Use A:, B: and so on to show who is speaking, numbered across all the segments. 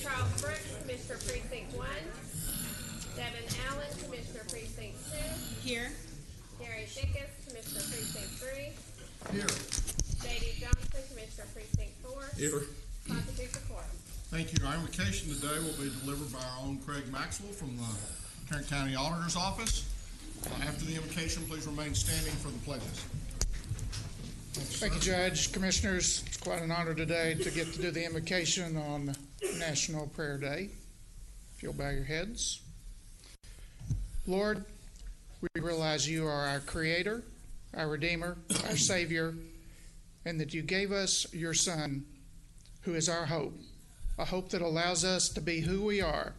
A: Charles Brooks, Commissioner Precinct 1. Devin Allen, Commissioner Precinct 2.
B: Here.
A: Gary Dickus, Commissioner Precinct 3.
C: Here.
A: J.D. Johnson, Commissioner Precinct 4.
C: Here.
A: Constitution Court.
C: Thank you. Our invocation today will be delivered by our own Craig Maxwell from the Tarrant County Auditor's Office. After the invocation, please remain standing for the pledges.
D: Thank you, Judge. Commissioners, it's quite an honor today to get to do the invocation on National Prayer Day. If you'll bow your heads. Lord, we realize you are our Creator, our Redeemer, our Savior, and that you gave us your Son, who is our hope, a hope that allows us to be who we are,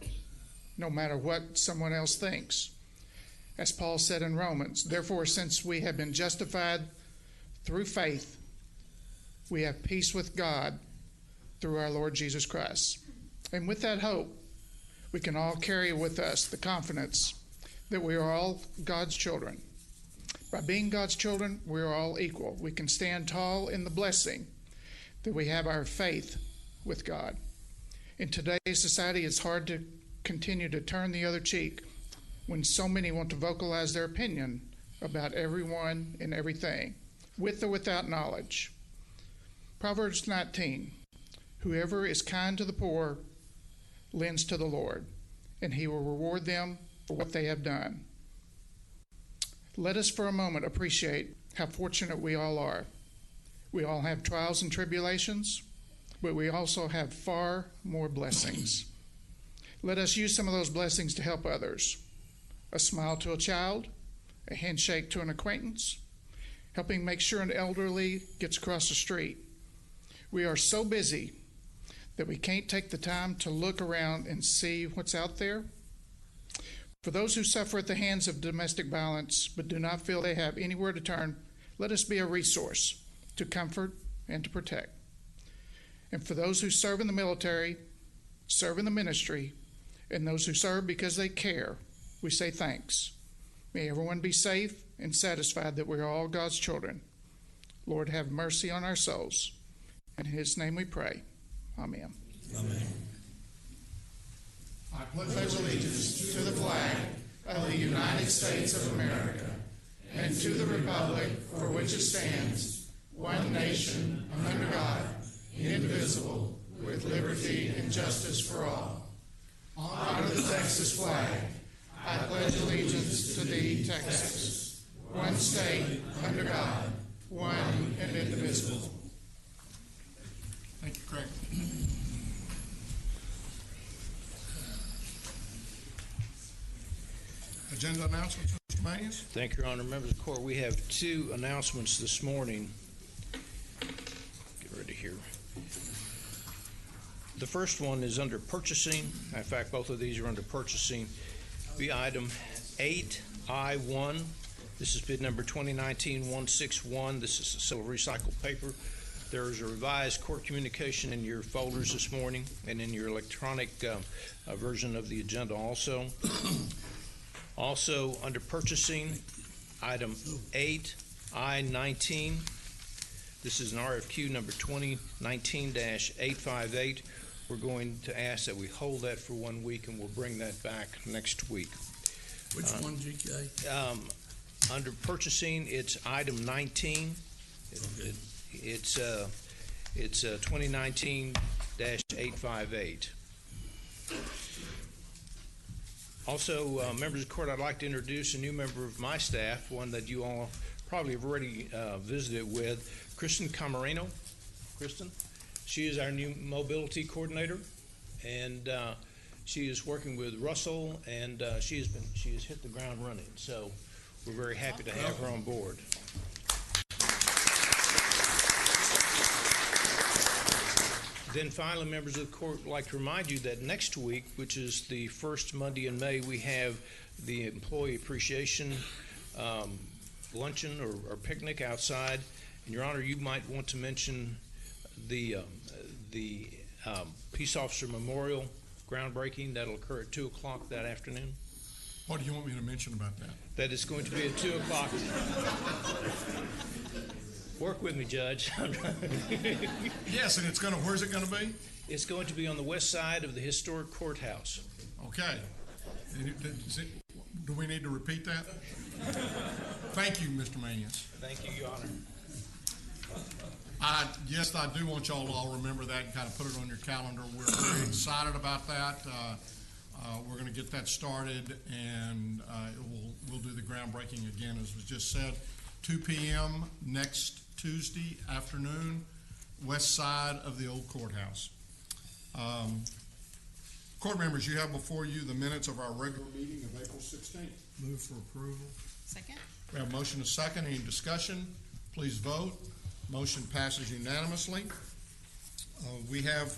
D: no matter what someone else thinks. As Paul said in Romans, therefore, since we have been justified through faith, we have peace with God through our Lord Jesus Christ. And with that hope, we can all carry with us the confidence that we are all God's children. By being God's children, we are all equal. We can stand tall in the blessing that we have our faith with God. In today's society, it's hard to continue to turn the other cheek when so many want to vocalize their opinion about everyone and everything, with or without knowledge. Proverbs 19, whoever is kind to the poor lends to the Lord, and he will reward them for what they have done. Let us for a moment appreciate how fortunate we all are. We all have trials and tribulations, but we also have far more blessings. Let us use some of those blessings to help others. A smile to a child, a handshake to an acquaintance, helping make sure an elderly gets across the street. We are so busy that we can't take the time to look around and see what's out there. For those who suffer at the hands of domestic violence but do not feel they have anywhere to turn, let us be a resource to comfort and to protect. And for those who serve in the military, serve in the ministry, and those who serve because they care, we say thanks. May everyone be safe and satisfied that we are all God's children. Lord, have mercy on our souls. In his name we pray. Amen.
C: Amen.
D: I pledge allegiance to the flag of the United States of America and to the republic for which it stands, one nation, under God, indivisible, with liberty and justice for all. Honor the Texas flag. I pledge allegiance to thee, Texas, one state, under God, one and indivisible.
C: Thank you, Craig. Agenda announcements, Mr. Mayes.
E: Thank you, Your Honor. Members of the Court, we have two announcements this morning. Get ready here. The first one is under purchasing. In fact, both of these are under purchasing. Be item 8I1. This is bid number 2019-161. This is a silver recycled paper. There is a revised court communication in your folders this morning and in your electronic version of the agenda also. Also, under purchasing, item 8I19. This is an RFQ number 2019-858. We're going to ask that we hold that for 1 week, and we'll bring that back next week.
F: Which one, GK?
E: Under purchasing, it's item 19.
F: Okay.
E: It's 2019-858. Also, members of the court, I'd like to introduce a new member of my staff, one that you all probably have already visited with, Kristen Camarino. Kristen, she is our new mobility coordinator, and she is working with Russell, and she has hit the ground running. So we're very happy to have her on board. Then finally, members of the court, I'd like to remind you that next week, which is the first Monday in May, we have the Employee Appreciation luncheon or picnic outside. And Your Honor, you might want to mention the Peace Officer Memorial groundbreaking that'll occur at 2 o'clock that afternoon.
C: What do you want me to mention about that?
E: That it's going to be at 2 o'clock. Work with me, Judge.
C: Yes, and where's it going to be?
E: It's going to be on the west side of the historic courthouse.
C: Okay. Do we need to repeat that? Thank you, Mr. Manius.
E: Thank you, Your Honor.
C: Yes, I do want y'all to all remember that and kind of put it on your calendar. We're very excited about that. We're going to get that started, and we'll do the groundbreaking again, as was just said, 2 p.m. next Tuesday afternoon, west side of the old courthouse. Court members, you have before you the minutes of our regular meeting of April 16th.
F: Move for approval.
B: Second.
C: We have a motion and a second. Any discussion? Please vote. Motion passes unanimously. We have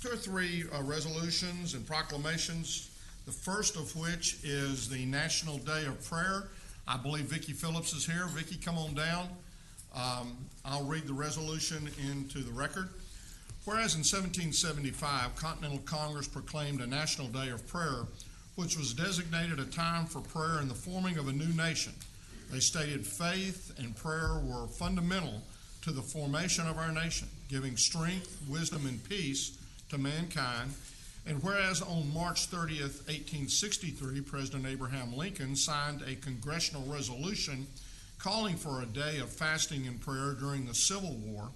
C: 2 or 3 resolutions and proclamations, the first of which is the National Day of Prayer. I believe Vicki Phillips is here. Vicki, come on down. I'll read the resolution into the record. Whereas in 1775, Continental Congress proclaimed a National Day of Prayer, which was designated a time for prayer and the forming of a new nation. They stated faith and prayer were fundamental to the formation of our nation, giving strength, wisdom, and peace to mankind. And whereas on March 30th, 1863, President Abraham Lincoln signed a congressional resolution calling for a day of fasting and prayer during the Civil War.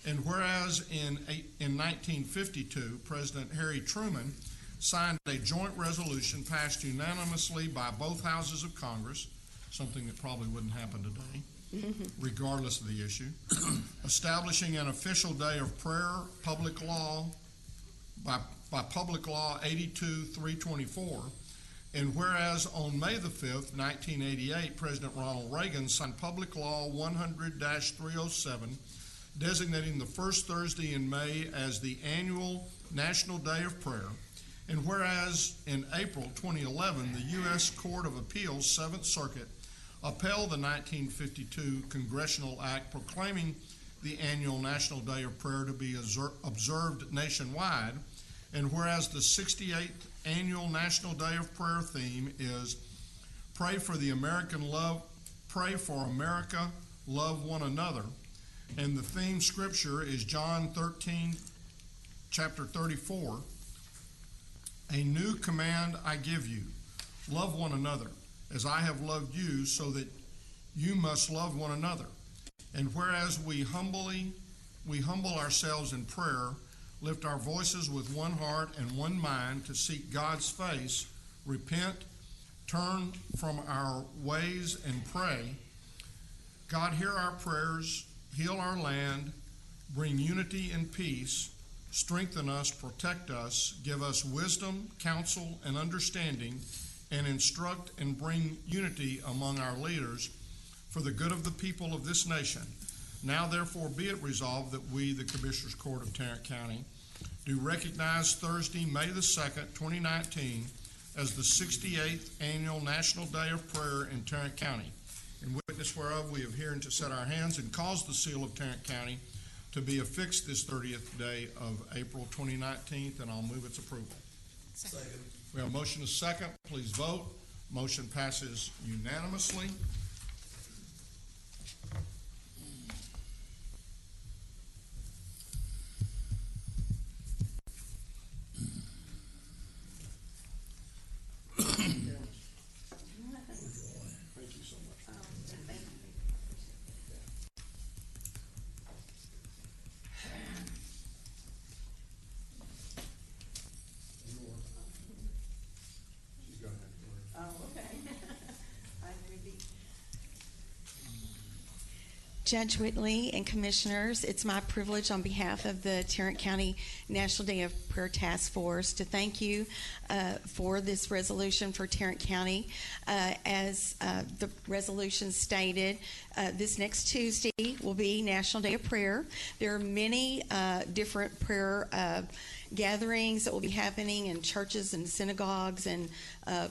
C: And whereas in 1952, President Harry Truman signed a joint resolution passed unanimously by both houses of Congress, something that probably wouldn't happen today, regardless of the issue, establishing an official day of prayer, public law, by Public Law 82-324, and whereas on May the 5th, 1988, President Ronald Reagan signed Public Law 100-307, designating the first Thursday in May as the annual National Day of Prayer, and whereas in April 2011, the U.S. Court of Appeals, 7th Circuit, upheld the 1952 Congressional Act proclaiming the annual National Day of Prayer to be observed nationwide, and whereas the 68th Annual National Day of Prayer theme is Pray for America, Love One Another, and the theme scripture is John 13, chapter 34, a new command I give you, love one another, as I have loved you, so that you must love one another. And whereas we humble ourselves in prayer, lift our voices with one heart and one mind to seek God's face, repent, turn from our ways, and pray. God, hear our prayers, heal our land, bring unity and peace, strengthen us, protect us, give us wisdom, counsel, and understanding, and instruct and bring unity among our leaders for the good of the people of this nation. Now, therefore, be it resolved that we, the Commissioners Court of Tarrant County, do recognize Thursday, May the 2nd, 2019, as the 68th Annual National Day of Prayer in Tarrant County. In witness whereof, we have herein to set our hands and cause the seal of Tarrant County to be affixed this 30th day of April 2019, and I'll move its approval.
B: Second.
C: We have a motion and a second. Please vote. Motion passes unanimously. Thank you so much.
B: Oh, okay.
G: Judge Whitley and Commissioners, it's my privilege on behalf of the Tarrant County National Day of Prayer Task Force to thank you for this resolution for Tarrant County. As the resolution stated, this next Tuesday will be National Day of Prayer. There are many different prayer gatherings that will be happening in churches and synagogues and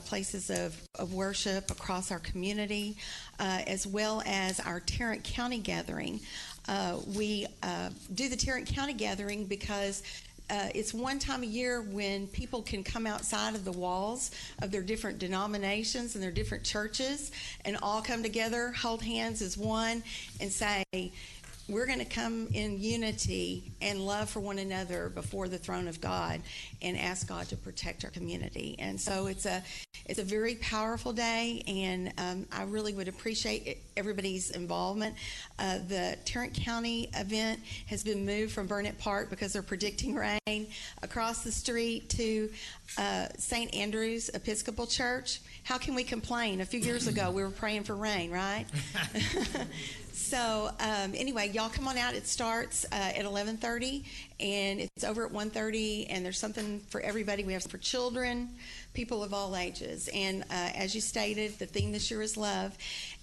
G: places of worship across our community, as well as our Tarrant County gathering. We do the Tarrant County gathering because it's one time a year when people can come outside of the walls of their different denominations and their different churches and all come together, hold hands as one, and say, we're going to come in unity and love for one another before the throne of God and ask God to protect our community. And so it's a very powerful day, and I really would appreciate everybody's involvement. The Tarrant County event has been moved from Burnett Park because they're predicting rain across the street to St. Andrew's Episcopal Church. How can we complain? A few years ago, we were praying for rain, right? So anyway, y'all come on out. It starts at 11:30, and it's over at 1:30, and there's something for everybody. We have for children, people of all ages. And as you stated, the theme this year is love.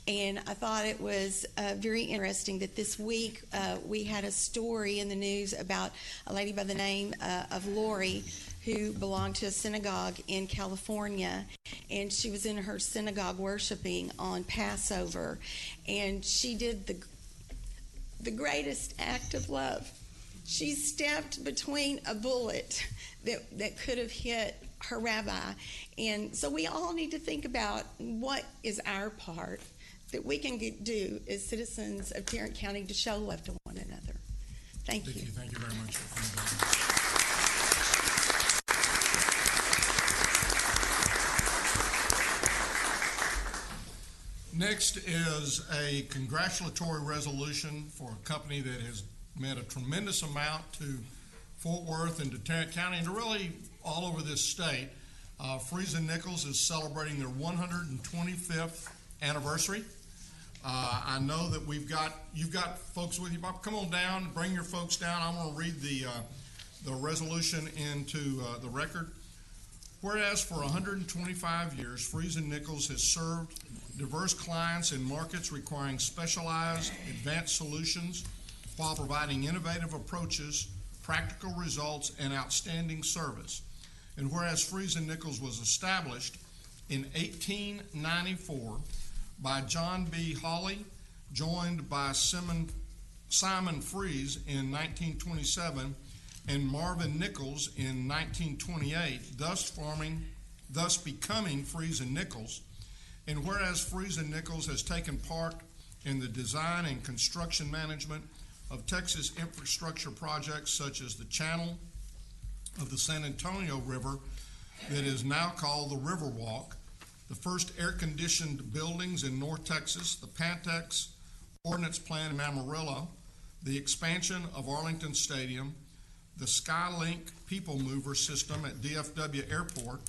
G: And I thought it was very interesting that this week we had a story in the news about a lady by the name of Lori, who belonged to a synagogue in California, and she was in her synagogue worshiping on Passover, and she did the greatest act of love. She stepped between a bullet that could have hit her rabbi. And so we all need to think about what is our part that we can do as citizens of Tarrant County to show love to one another. Thank you.
C: Thank you very much for coming down. Next is a congratulatory resolution for a company that has meant a tremendous amount to Fort Worth and to Tarrant County and to really all over this state. Friesen Nichols is celebrating their 125th anniversary. I know that you've got folks with you. Bob, come on down, bring your folks down. I want to read the resolution into the record. Whereas for 125 years, Friesen Nichols has served diverse clients in markets requiring specialized, advanced solutions while providing innovative approaches, practical results, and outstanding service. And whereas Friesen Nichols was established in 1894 by John B. Hawley, joined by Simon Fries in 1927, and Marvin Nichols in 1928, thus becoming Friesen Nichols. And whereas Friesen Nichols has taken part in the design and construction management of Texas infrastructure projects such as the channel of the San Antonio River that is now called the Riverwalk, the first air-conditioned buildings in North Texas, the Pantex Ordnance Plant in Amarillo, the expansion of Arlington Stadium, the Skylink People Mover system at DFW Airport.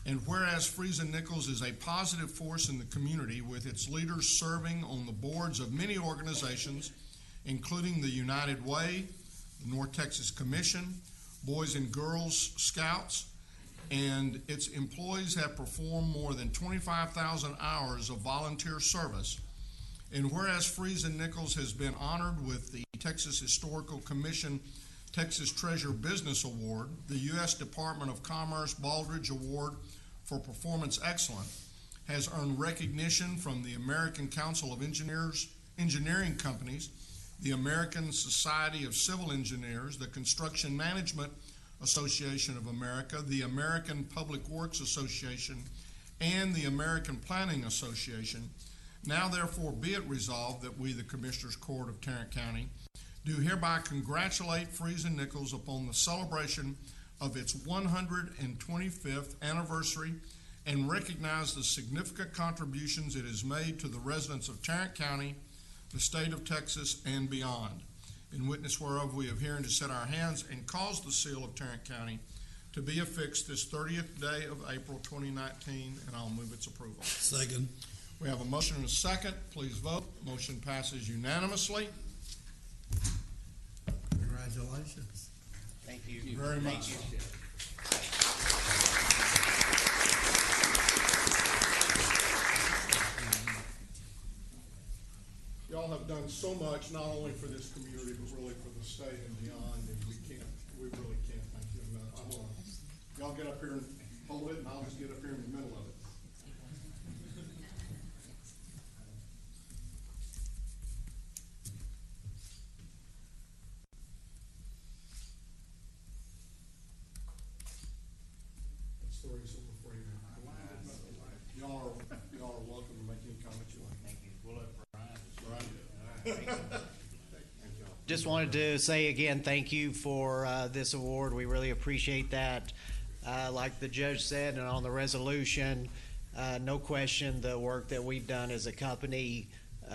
C: And whereas Friesen Nichols is a positive force in the community with its leaders serving on the boards of many organizations, including the United Way, the North Texas Commission, Boys and Girls Scouts, and its employees have performed more than 25,000 hours of volunteer service. And whereas Friesen Nichols has been honored with the Texas Historical Commission Texas Treasure Business Award, the U.S. Department of Commerce Baldrige Award for Performance Excellence, has earned recognition from the American Council of Engineering Companies, the American Society of Civil Engineers, the Construction Management Association of America, the American Public Works Association, and the American Planning Association. Now therefore be it resolved that we, the Commissioners Court of Tarrant County, do hereby congratulate Friesen Nichols upon the celebration of its 125th anniversary and recognize the significant contributions it has made to the residents of Tarrant County, the state of Texas, and beyond. In witness whereof we have herein to set our hands and cause the seal of Tarrant County to be affixed this 30th day of April 2019, and I'll move its approval.
F: Second.
C: We have a motion and a second. Please vote. Motion passes unanimously.
F: Congratulations.
E: Thank you.
C: Very much. Y'all have done so much, not only for this community, but really for the state and beyond, and we really can't thank you enough. Y'all get up here and hold it, and I'll just get up here in the middle of it. Stories over for you. Y'all are welcome to make any comments you like.
B: Thank you. We'll let Brian.
C: Brian?
B: Just wanted to say again, thank you for this award. We really appreciate that. Like the judge said, and on the resolution, no question the work that we've done as a company,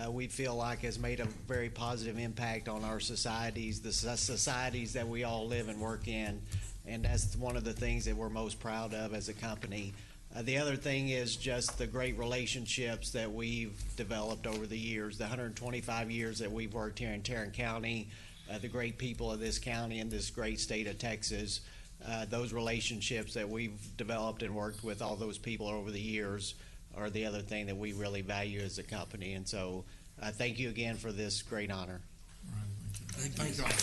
B: we feel like has made a very positive impact on our societies, the societies that we all live and work in. And that's one of the things that we're most proud of as a company. The other thing is just the great relationships that we've developed over the years, the 125 years that we've worked here in Tarrant County, the great people of this county and this great state of Texas. Those relationships that we've developed and worked with all those people over the years are the other thing that we really value as a company. And so thank you again for this great honor.
C: All right, thank you. Thank you.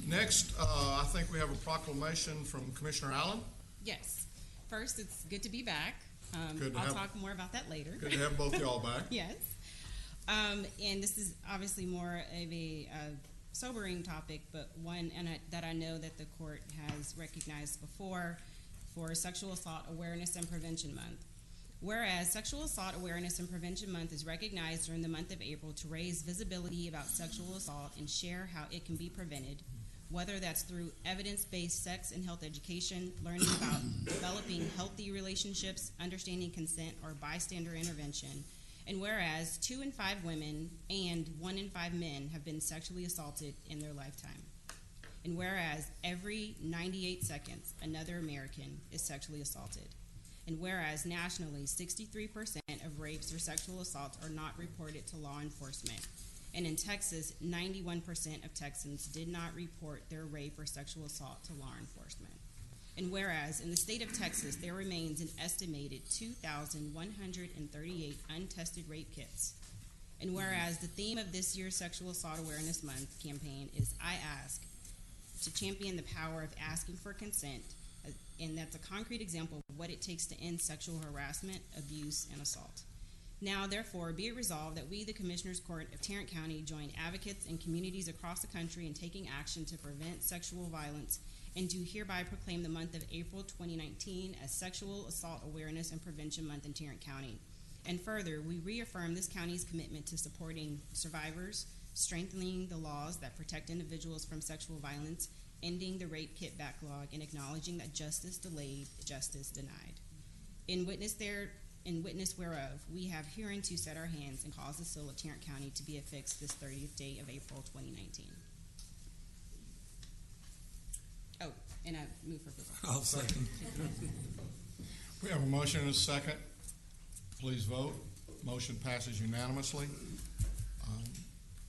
C: Next, I think we have a proclamation from Commissioner Allen.
H: Yes. First, it's good to be back.
C: I'll
H: talk more about that later.
C: Good to have both y'all back.
H: Yes. And this is obviously more of a sobering topic, but one that I know that the court has recognized before for Sexual Assault Awareness and Prevention Month. Whereas Sexual Assault Awareness and Prevention Month is recognized during the month of April to raise visibility about sexual assault and share how it can be prevented, whether that's through evidence-based sex and health education, learning about developing healthy relationships, understanding consent, or bystander intervention. And whereas 2 in 5 women and 1 in 5 men have been sexually assaulted in their lifetime. And whereas every 98 seconds, another American is sexually assaulted. And whereas nationally, 63% of rapes or sexual assaults are not reported to law enforcement. And in Texas, 91% of Texans did not report their rape or sexual assault to law enforcement. And whereas in the state of Texas, there remains an estimated 2,138 untested rape kits. And whereas the theme of this year's Sexual Assault Awareness Month campaign is I Ask, to champion the power of asking for consent, and that's a concrete example of what it takes to end sexual harassment, abuse, and assault. Now, therefore, be it resolved that we, the Commissioners Court of Tarrant County, join advocates and communities across the country in taking action to prevent sexual violence, and do hereby proclaim the month of April 2019 as Sexual Assault Awareness and Prevention Month in Tarrant County. And further, we reaffirm this county's commitment to supporting survivors, strengthening the laws that protect individuals from sexual violence, ending the rape kit backlog, and acknowledging that justice delayed, justice denied. In witness whereof, we have hereunto set our hands and caused the seal of Tarrant County to be affixed this 30th day of April 2019. Oh, and I move for approval.
F: I'll second.
C: We have a motion and a second. Please vote. Motion passes unanimously.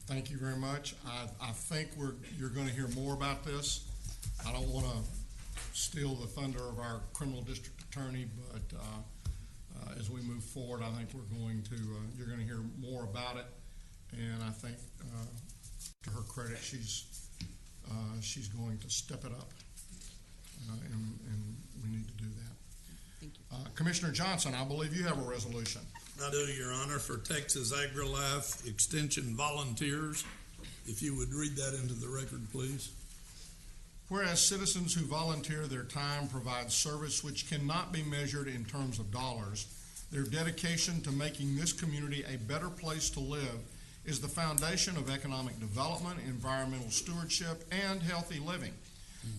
C: Thank you very much. I think you're going to hear more about this. I don't want to steal the thunder of our criminal district attorney, but as we move forward, I think you're going to hear more about it. And I think, to her credit, she's going to step it up, and we need to do that.
H: Thank you.
C: Commissioner Johnson, I believe you have a resolution.
F: I do, Your Honor, for Texas AgriLife Extension volunteers. If you would read that into the record, please.
C: Whereas citizens who volunteer their time provide service which cannot be measured in terms of dollars, their dedication to making this community a better place to live is the foundation of economic development, environmental stewardship, and healthy living.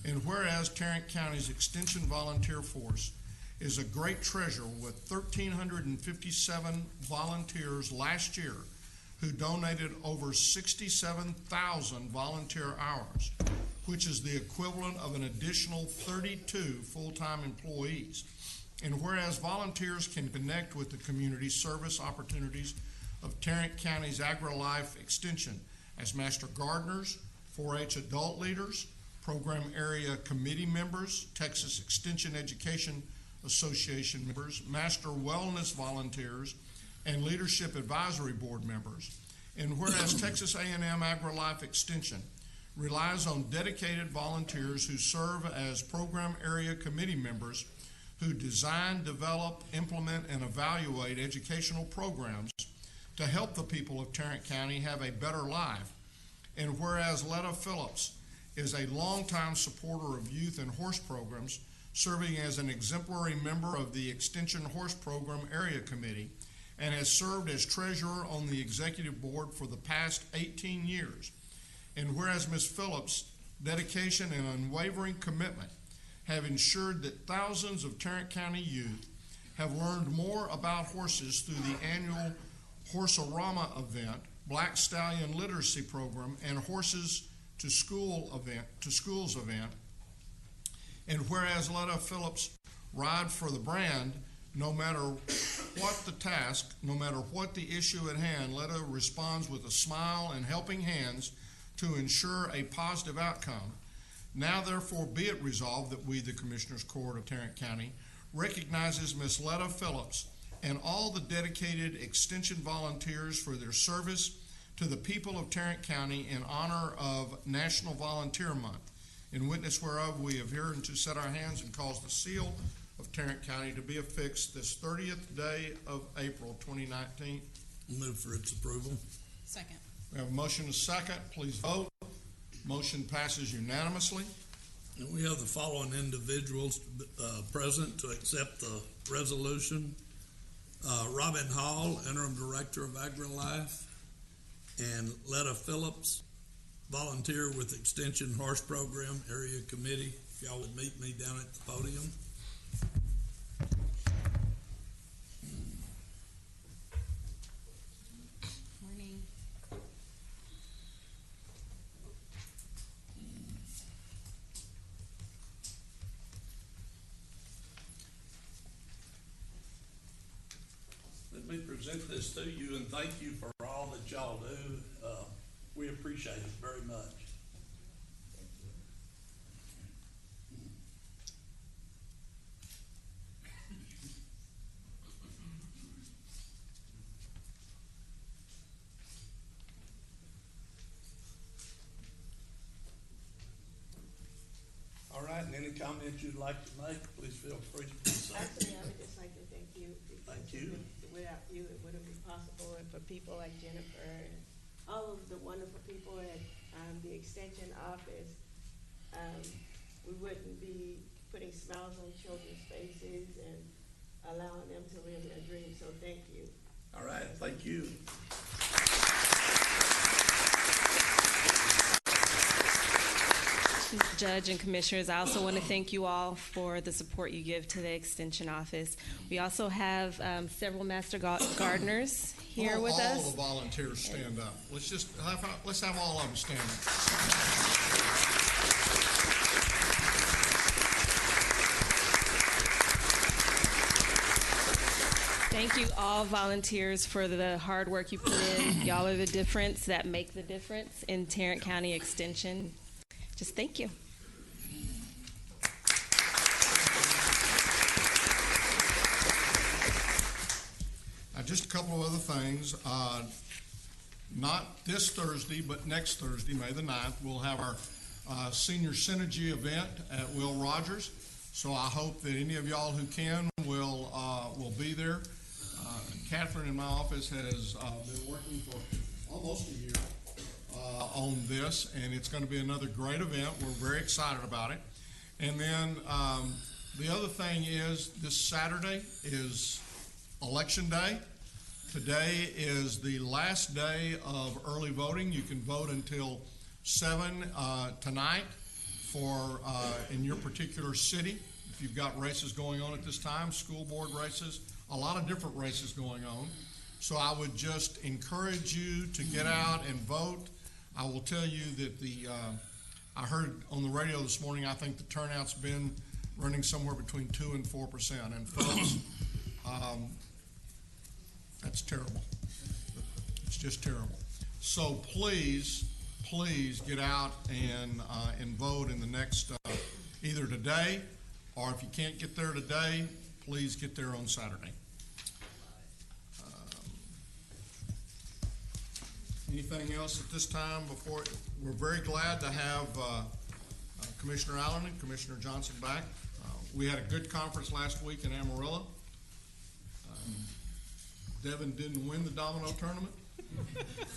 C: And whereas Tarrant County's Extension Volunteer Force is a great treasure with 1,357 volunteers last year who donated over 67,000 volunteer hours, which is the equivalent of an additional 32 full-time employees. And whereas volunteers can connect with the community service opportunities of Tarrant County's AgriLife Extension as master gardeners, 4-H adult leaders, program area committee members, Texas Extension Education Association members, master wellness volunteers, and leadership advisory board members. And whereas Texas A&M AgriLife Extension relies on dedicated volunteers who serve as program area committee members who design, develop, implement, and evaluate educational programs to help the people of Tarrant County have a better life. And whereas Letta Phillips is a longtime supporter of youth and horse programs, serving as an exemplary member of the Extension Horse Program Area Committee, and has served as treasurer on the executive board for the past 18 years. And whereas Ms. Phillips' dedication and unwavering commitment have ensured that thousands of Tarrant County youth have learned more about horses through the annual Horsorama event, Black Stallion Literacy Program, and Horses to Schools event. And whereas Letta Phillips Ride for the Brand, no matter what the task, no matter what the issue at hand, Letta responds with a smile and helping hands to ensure a positive outcome. Now therefore be it resolved that we, the Commissioners Court of Tarrant County, recognizes Ms. Letta Phillips and all the dedicated Extension volunteers for their service to the people of Tarrant County in honor of National Volunteer Month. In witness whereof we have here to set our hands and cause the seal of Tarrant County to be affixed this 30th day of April 2019.
F: Move for its approval.
H: Second.
C: We have a motion and a second. Please vote. Motion passes unanimously.
F: And we have the following individuals present to accept the resolution. Robin Hall, Interim Director of AgriLife, and Letta Phillips, volunteer with Extension Horse Program Area Committee. If y'all would meet me down at the podium.
H: Morning.
F: Let me present this to you and thank you for all that y'all do. We appreciate it very much. All right, and any comments you'd like to make, please feel free to do so.
I: Actually, I would just like to thank you.
F: Thank you.
I: Without you, it wouldn't be possible, and for people like Jennifer and all of the wonderful people at the Extension office, we wouldn't be putting smiles on children's faces and allowing them to live their dreams, so thank you.
F: All right, thank you.
J: Judge and Commissioners, I also want to thank you all for the support you give to the Extension Office. We also have several Master Gardeners here with us.
C: All the volunteers stand up. Let's have all of them stand up.
J: Thank you all volunteers for the hard work you put in. Y'all are the difference that make the difference in Tarrant County Extension. Just thank you.
C: Just a couple of other things. Not this Thursday, but next Thursday, May the 9th, we'll have our Senior Synergy event at Will Rogers. So I hope that any of y'all who can will be there. Catherine in my office has been working for almost a year on this, and it's going to be another great event. We're very excited about it. And then the other thing is this Saturday is Election Day. Today is the last day of early voting. You can vote until 7 tonight for in your particular city. If you've got races going on at this time, school board races, a lot of different races going on. So I would just encourage you to get out and vote. I will tell you that I heard on the radio this morning, I think the turnout's been running somewhere between 2 and 4%. And folks, that's terrible. It's just terrible. So please get out and vote in the next, either today, or if you can't get there today, please get there on Saturday. Anything else at this time before? We're very glad to have Commissioner Allen and Commissioner Johnson back. We had a good conference last week in Amarillo. Devin didn't win the domino tournament.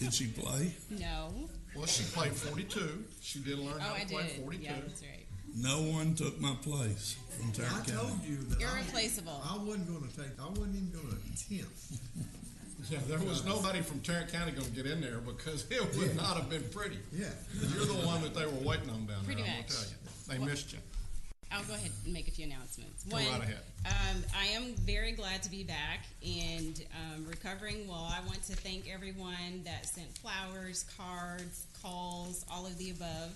F: Did she play?
H: No.
C: Well, she played 42. She did learn how to play 42.
H: Yeah, that's right.
F: No one took my place from Tarrant
K: I
F: County.
K: told you that
H: Irreplaceable.
K: I wasn't I wasn't even gonna attempt.
C: Yeah, there was nobody from Tarrant County gonna get in there because it would not have been pretty.
K: Yeah.
C: You're the one that they were waiting on down there,
H: Pretty
C: I'm gonna
H: much.
C: tell you. They missed you.
H: I'll go ahead and make a few announcements.
C: Go right ahead.
H: I am very glad to be back and recovering well. I want to thank everyone that sent flowers, cards, calls, all of the above.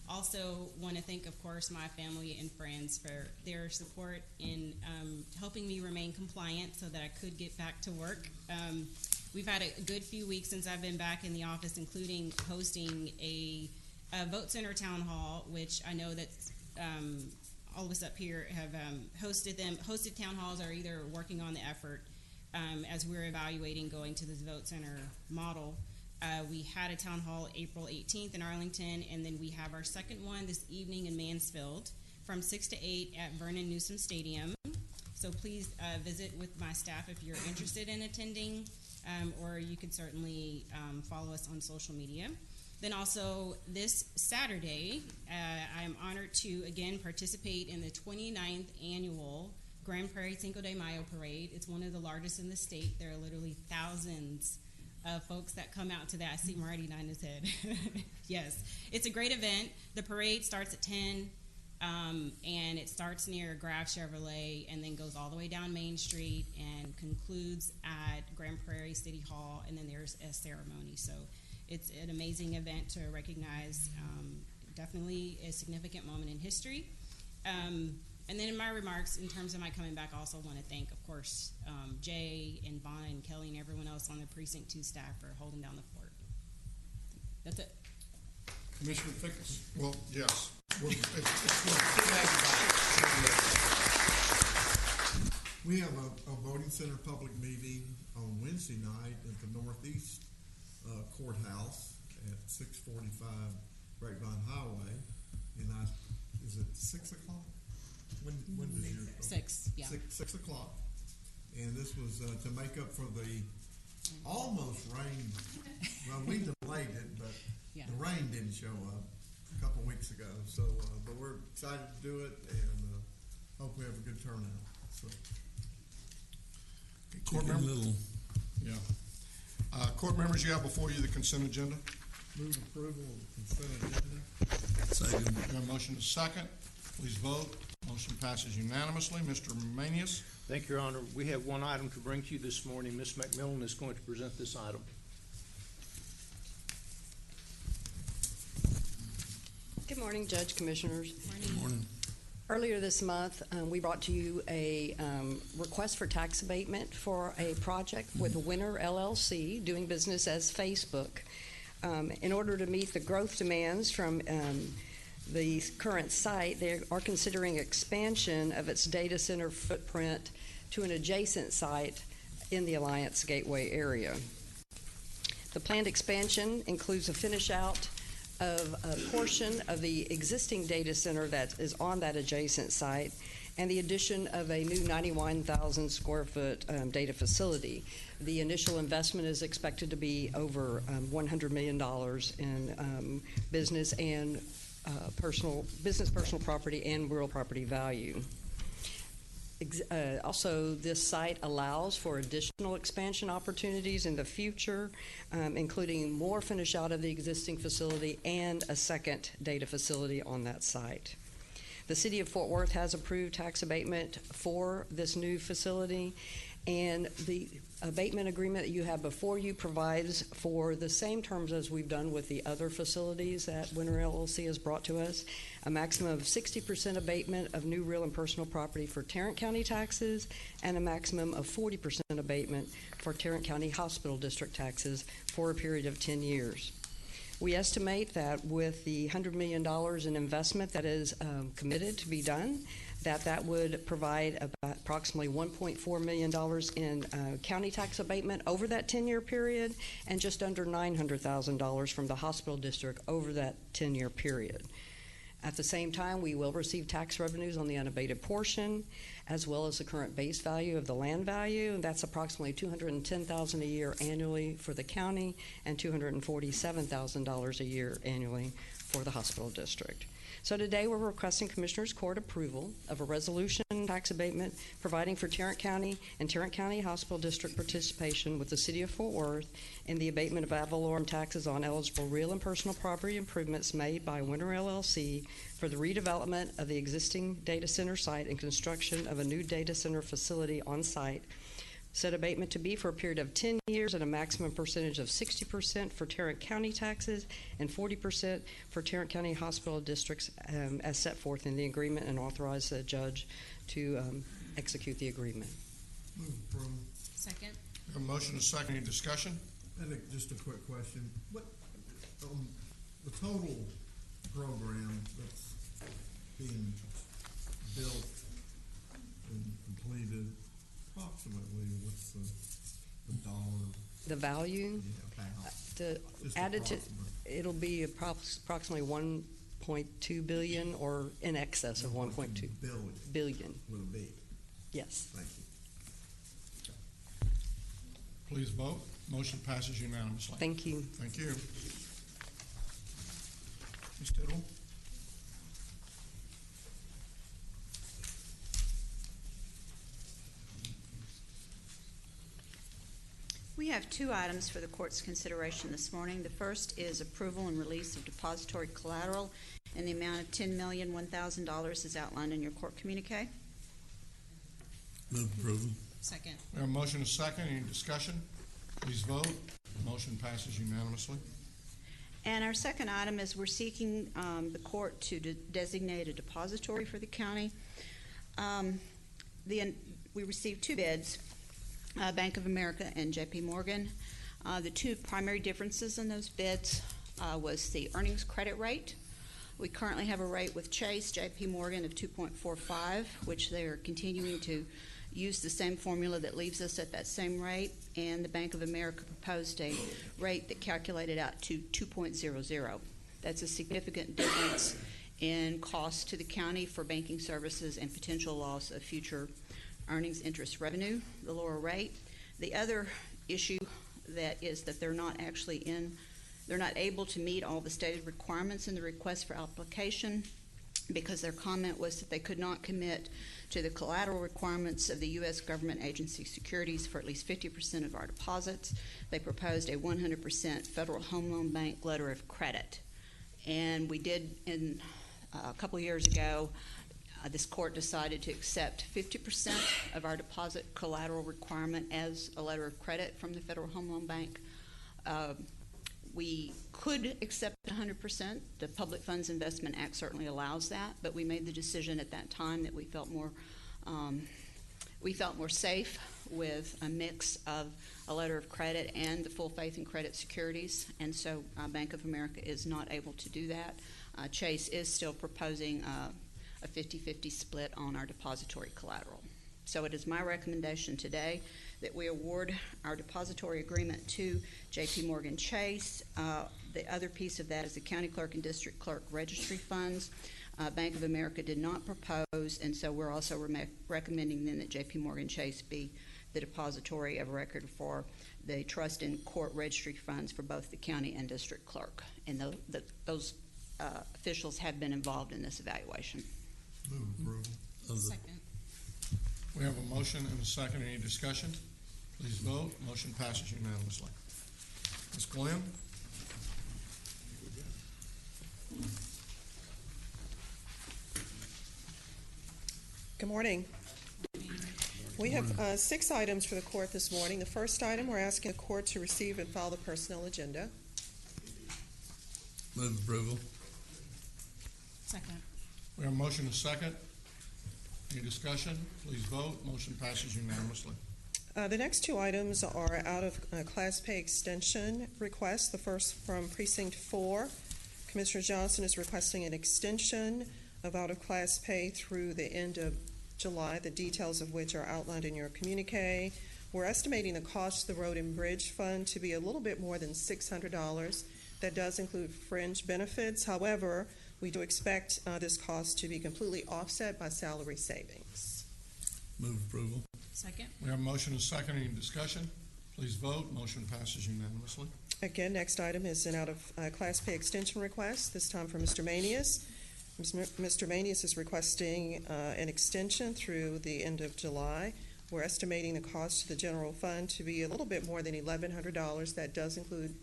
H: Also want to thank, of course, my family and friends for their support in helping me remain compliant so that I could get back to work. We've had a good few weeks since I've been back in the office, including hosting a Vote Center Town Hall, which I know that all of us up here have hosted town halls, or either working on the effort as we're evaluating going to this Vote Center model. We had a town hall April 18th in Arlington, and then we have our second one this evening in Mansfield from 6 to 8 at Vernon Newsom Stadium. So please visit with my staff if you're interested in attending, or you can certainly follow us on social media. Then also this Saturday, I am honored to again participate in the 29th annual Grand Prairie Cinco de Mayo Parade. It's one of the largest in the state. There are literally thousands of folks that come out to that. I see Marty nodding his head. Yes, it's a great event. The parade starts at 10, and it starts near Graf Chevrolet and then goes all the way down Main Street and concludes at Grand Prairie City Hall, and then there's a ceremony. So it's an amazing event to recognize, definitely a significant moment in history. And then in my remarks, in terms of my coming back, I also want to thank, of course, Jay and Vonna and Kelly and everyone else on the Precinct 2 staff for holding down the fort. That's it.
C: Commissioner Pickles? Well, yes.
K: We have a voting center public meeting on Wednesday night at the Northeast Courthouse at 645 Grapevine Highway. And is it 6 o'clock? When does your
H: 6, yeah.
K: 6 o'clock. And this was to make up for the almost rain. Well, we delayed it, but
H: Yeah.
K: the rain didn't show up a couple weeks ago. So, but we're excited to do it, and hope we have a good turnout. So,
C: Court
F: Chicken
C: member?
F: Little.
C: Yeah. Court members, you have before you the consent agenda.
K: move approval of consent agenda.
F: Second.
C: We have a motion to second. Please vote. Motion passes unanimously. Mr. Manius?
E: Thank you, Your Honor. We have one item to bring to you this morning. Ms. McMillan is going to present this item.
L: Good morning, Judge, Commissioners.
F: Good morning.
L: Earlier this month, we brought to you a request for tax abatement for a project with Winner LLC, doing business as Facebook. In order to meet the growth demands from the current site, they are considering expansion of its data center footprint to an adjacent site in the Alliance Gateway area. The planned expansion includes a finish out of a portion of the existing data center that is on that adjacent site and the addition of a new 91,000 square foot data facility. The initial investment is expected to be over $100 million in business and personal property and real property value. Also, this site allows for additional expansion opportunities in the future, including more finish out of the existing facility and a second data facility on that site. The City of Fort Worth has approved tax abatement for this new facility, and the abatement agreement that you have before you provides for the same terms as we've done with the other facilities that Winter LLC has brought to us, a maximum of 60% abatement of new real and personal property for Tarrant County taxes, and a maximum of 40% abatement for Tarrant County Hospital District taxes for a period of 10 years. We estimate that with the $100 million in investment that is committed to be done, that would provide about approximately $1.4 million in county tax abatement over that 10-year period, and just under $900,000 from the hospital district over that 10-year period. At the same time, we will receive tax revenues on the unabated portion, as well as the current base value of the land value, and that's approximately $210,000 a year annually for the county and $247,000 a year annually for the hospital district. So today we're requesting Commissioners Court approval of a resolution tax abatement providing for Tarrant County and Tarrant County Hospital District participation with the City of Fort Worth in the abatement of ad valorem taxes on eligible real and personal property improvements made by Winter LLC for the redevelopment of the existing data center site and construction of a new data center facility on site. Said abatement to be for a period of 10 years at a maximum percentage of 60% for Tarrant County taxes and 40% for Tarrant County Hospital Districts as set forth in the agreement, and authorize the judge to execute the agreement.
K: Move approval.
H: Second.
C: A motion and a second. Any discussion?
K: And just a quick question. What, the total program that's being built and completed, approximately, what's the dollar?
L: The value,
K: Yeah,
L: the added to, it'll be approximately 1.2 billion, or in excess of 1.2 billion.
K: Will it be?
L: Yes.
K: Thank you.
C: Please vote. Motion passes unanimously.
L: Thank you.
C: Thank you. Ms. Tittle?
M: We have two items for the court's consideration this morning. The first is approval and release of depository collateral in the amount of $10,001,000 as outlined in your court communique.
F: Move approval.
H: Second.
C: We have a motion and a second. Any discussion? Please vote. Motion passes unanimously.
M: And our second item is we're seeking the court to designate a depository for the county. We received two bids, Bank of America and J.P. Morgan. The two primary differences in those bids was the earnings credit rate. We currently have a rate with Chase, J.P. Morgan of 2.45, which they are continuing to use the same formula that leaves us at that same rate, and the Bank of America proposed a rate that calculated out to 2.00. That's a significant difference in cost to the county for banking services and potential loss of future earnings interest revenue, the lower rate. The other issue that is that they're not able to meet all the stated requirements in the request for application, because their comment was that they could not commit to the collateral requirements of the U.S. government agency securities for at least 50% of our deposits. They proposed a 100% Federal Home Loan Bank letter of credit. And we did, a couple of years ago, this court decided to accept 50% of our deposit collateral requirement as a letter of credit from the Federal Home Loan Bank. We could accept 100%. The Public Funds Investment Act certainly allows that, but we made the decision at that time that we felt more safe with a mix of a letter of credit and the full faith and credit securities, and so Bank of America is not able to do that. Chase is still proposing a 50-50 split on our depository collateral. So it is my recommendation today that we award our depository agreement to J.P. Morgan Chase. The other piece of that is the county clerk and district clerk registry funds. Bank of America did not propose, and so we're also recommending then that J.P. Morgan Chase be the depository of record for the trust and court registry funds for both the county and district clerk. And those officials have been involved in this evaluation.
K: Move approval.
H: Second.
C: We have a motion and a second. Any discussion? Please vote. Motion passes unanimously. Ms. Glenn?
N: Good morning. We have 6 items for the court this morning. The first item, we're asking the court to receive and file the personnel agenda.
F: Move approval.
H: Second.
C: We have a motion and a second. Any discussion? Please vote. Motion passes unanimously.
N: The next 2 items are out of class pay extension requests. The first from Precinct 4. Commissioner Johnson is requesting an extension of out of class pay through the end of July, the details of which are outlined in your communique. We're estimating the cost of the Road and Bridge Fund to be a little bit more than $600. That does include fringe benefits. However, we do expect this cost to be completely offset by salary savings.
F: Move approval.
H: Second.
C: We have a motion and a second. Any discussion? Please vote. Motion passes unanimously.
N: Again, next item is an out of class pay extension request, this time from Mr. Manius. Mr. Manius is requesting an extension through the end of July. We're estimating the cost to the general fund to be a little bit more than $1,100. That does include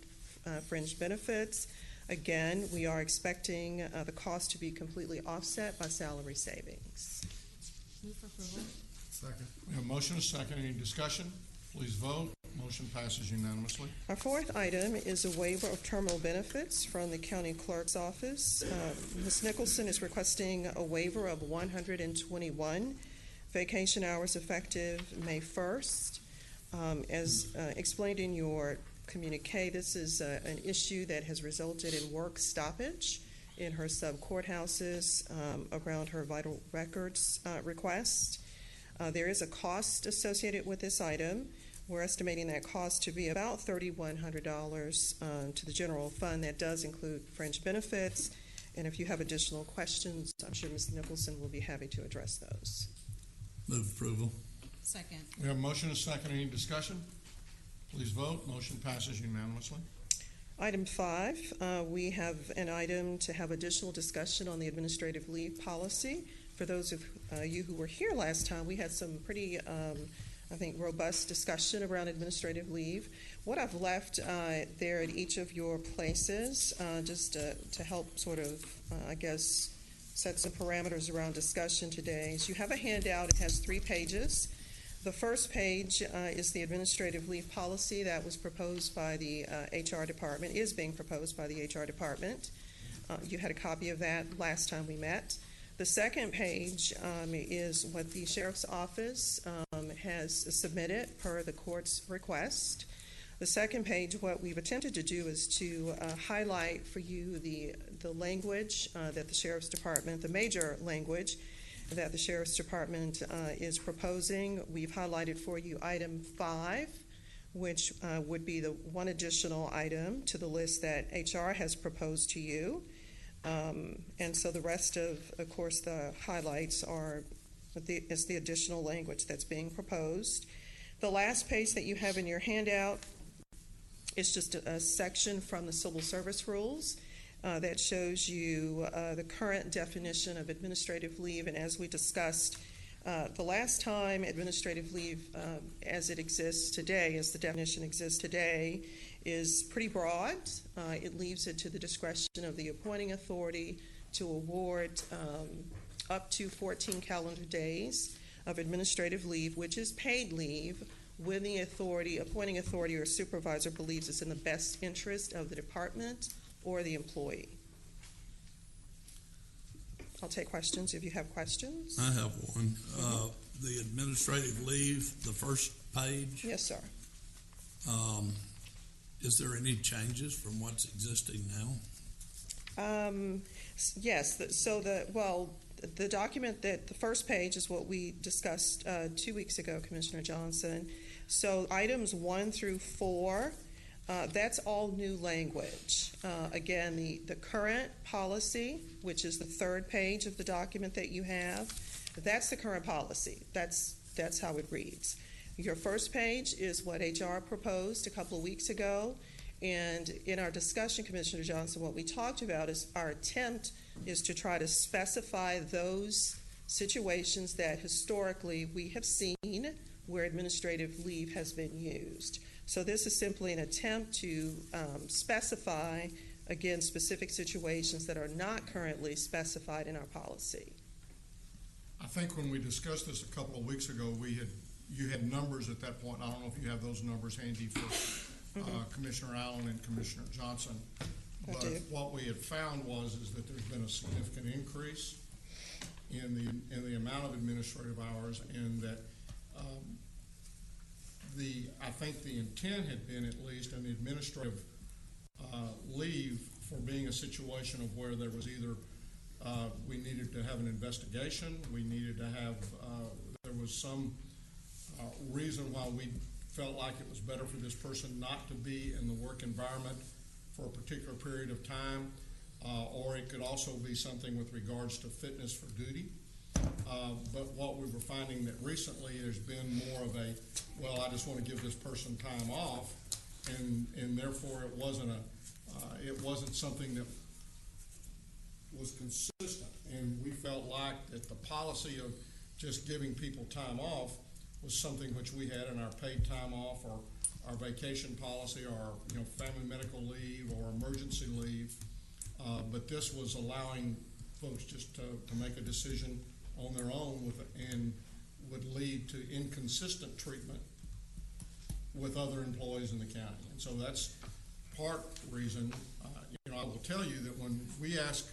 N: fringe benefits. Again, we are expecting the cost to be completely offset by salary savings.
H: Move for approval.
K: Second.
C: We have a motion and a second. Any discussion? Please vote. Motion passes unanimously.
N: Our fourth item is a waiver of terminal benefits from the county clerk's office. Ms. Nicholson is requesting a waiver of 121 vacation hours effective May 1st. As explained in your communique, this is an issue that has resulted in work stoppage in her sub-courthouses around her vital records request. There is a cost associated with this item. We're estimating that cost to be about $3,100 to the general fund. That does include fringe benefits. And if you have additional questions, I'm sure Ms. Nicholson will be happy to address those.
F: Move approval.
H: Second.
C: We have a motion and a second. Any discussion? Please vote. Motion passes unanimously.
N: Item 5, we have an item to have additional discussion on the administrative leave policy. For those of you who were here last time, we had some pretty I think, robust discussion around administrative leave. What I've left there at each of your places, just to help sort of, I guess, set some parameters around discussion today, is you have a handout. It has 3 pages. The first page is the administrative leave policy that was proposed by the HR department, is being proposed by the HR department. You had a copy of that last time we met. The second page is what the Sheriff's Office has submitted per the court's request. The second page, what we've attempted to do is to highlight for you the language that the Sheriff's Department, the major language that the Sheriff's Department is proposing. We've highlighted for you item 5, which would be the one additional item to the list that HR has proposed to you. And so the rest of course, the highlights is the additional language that's being proposed. The last page that you have in your handout is just a section from the Civil Service Rules that shows you the current definition of administrative leave. And as we discussed the last time, administrative leave as it exists today, as the definition exists today, is pretty broad. It leaves it to the discretion of the appointing authority to award up to 14 calendar days of administrative leave, which is paid leave, when the appointing authority or supervisor believes it's in the best interest of the department or the employee. I'll take questions if you have questions.
F: I have one. The administrative leave, the first page.
N: Yes, sir.
F: Is there any changes from what's existing now?
N: Yes. The document that the first page is what we discussed 2 weeks ago, Commissioner Johnson. So items 1 through 4, that's all new language. Again, the current policy, which is the third page of the document that you have, that's the current policy. That's how it reads. Your first page is what HR proposed a couple of weeks ago. And in our discussion, Commissioner Johnson, what we talked about is our attempt is to try to specify those situations that historically we have seen where administrative leave has been used. So this is simply an attempt to specify, again, specific situations that are not currently specified in our policy.
C: I think when we discussed this a couple of weeks ago, you had numbers at that point. I don't know if you have those numbers handy for Commissioner Allen and Commissioner Johnson. But what we had found is that there's been a significant increase in the amount of administrative hours, and that I think the intent had been, at least in the administrative leave, for being a situation of where there was either we needed to have an investigation, we needed to have there was some reason why we felt like it was better for this person not to be in the work environment for a particular period of time, or it could also be something with regards to fitness for duty. But what we were finding that recently there's been more of a, well, I just want to give this person time off, and therefore it wasn't something that was consistent. And we felt like that the policy of just giving people time off was something which we had in our paid time off or our vacation policy or our, family medical leave or emergency leave. But this was allowing folks just to make a decision on their own and would lead to inconsistent treatment with other employees in the county. And so that's part reason. I will tell you that when we asked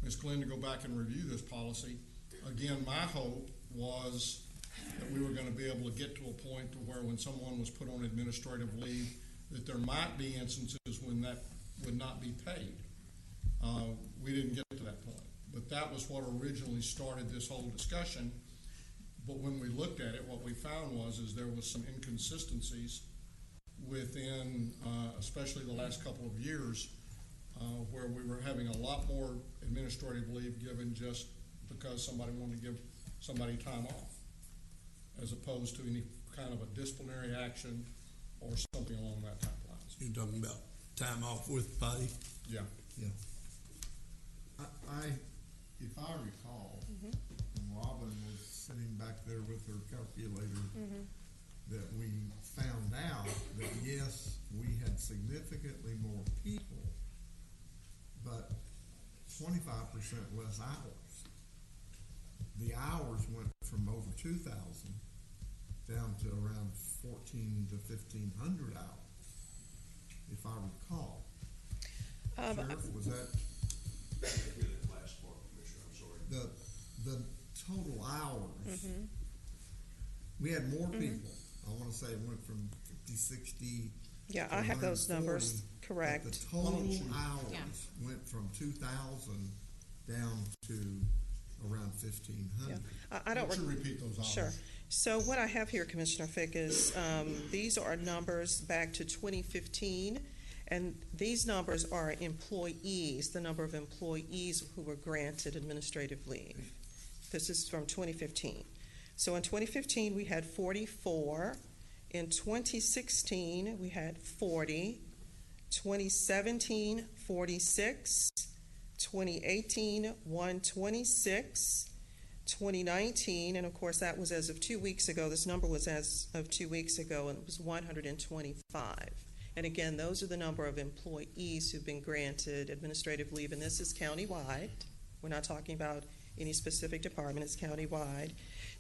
C: Ms. Glenn to go back and review this policy, again, my hope was that we were going to be able to get to a point to where when someone was put on administrative leave, that there might be instances when that would not be paid. We didn't get to that point. But that was what originally started this whole discussion. But when we looked at it, what we found was there was some inconsistencies within, especially the last couple of years, where we were having a lot more administrative leave given just because somebody wanted to give somebody time off, as opposed to any kind of a disciplinary action or something along that type of lines.
F: You're talking about time off with pay?
C: Yeah.
K: Yeah. If I recall, when Robin was sitting back there with her calculator, that we found out that yes, we had significantly more people, but 25% less hours. The hours went from over 2,000 down to around 1,400 to 1,500 hours, if I recall. Sheriff, was that?
O: Last part, Commissioner, I'm sorry.
K: The total hours, we had more people. I want to say it went from 50, 60.
N: Yeah, I have those numbers, correct.
K: The total hours went from 2,000 down to around 1,500.
N: Yeah. I don't.
C: Why don't you repeat those hours?
N: Sure. So what I have here, Commissioner Fick, is these are numbers back to 2015, and these numbers are employees, the number of employees who were granted administrative leave. This is from 2015. So in 2015, we had 44. In 2016, we had 40. 2017, 46. 2018, 126. 2019, and of course that was as of 2 weeks ago. This number was as of 2 weeks ago, and it was 125. And again, those are the number of employees who've been granted administrative leave, and this is countywide. We're not talking about any specific department, it's countywide.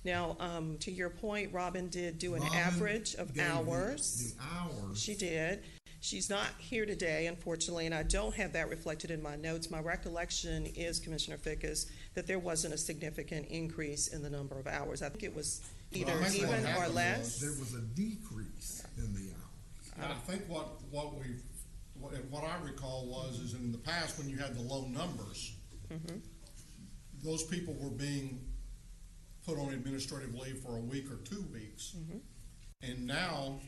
N: Now, to your point, Robin did do an average of hours.
K: The hours.
N: She did. She's not here today, unfortunately, and I don't have that reflected in my notes. My recollection is, Commissioner Fick, is that there wasn't a significant increase in the number of hours. I think it was either even or less.
K: There was a decrease in the hours.
C: And I think what I recall is in the past when you had the low numbers, those people were being put on administrative leave for a week or 2 weeks, and now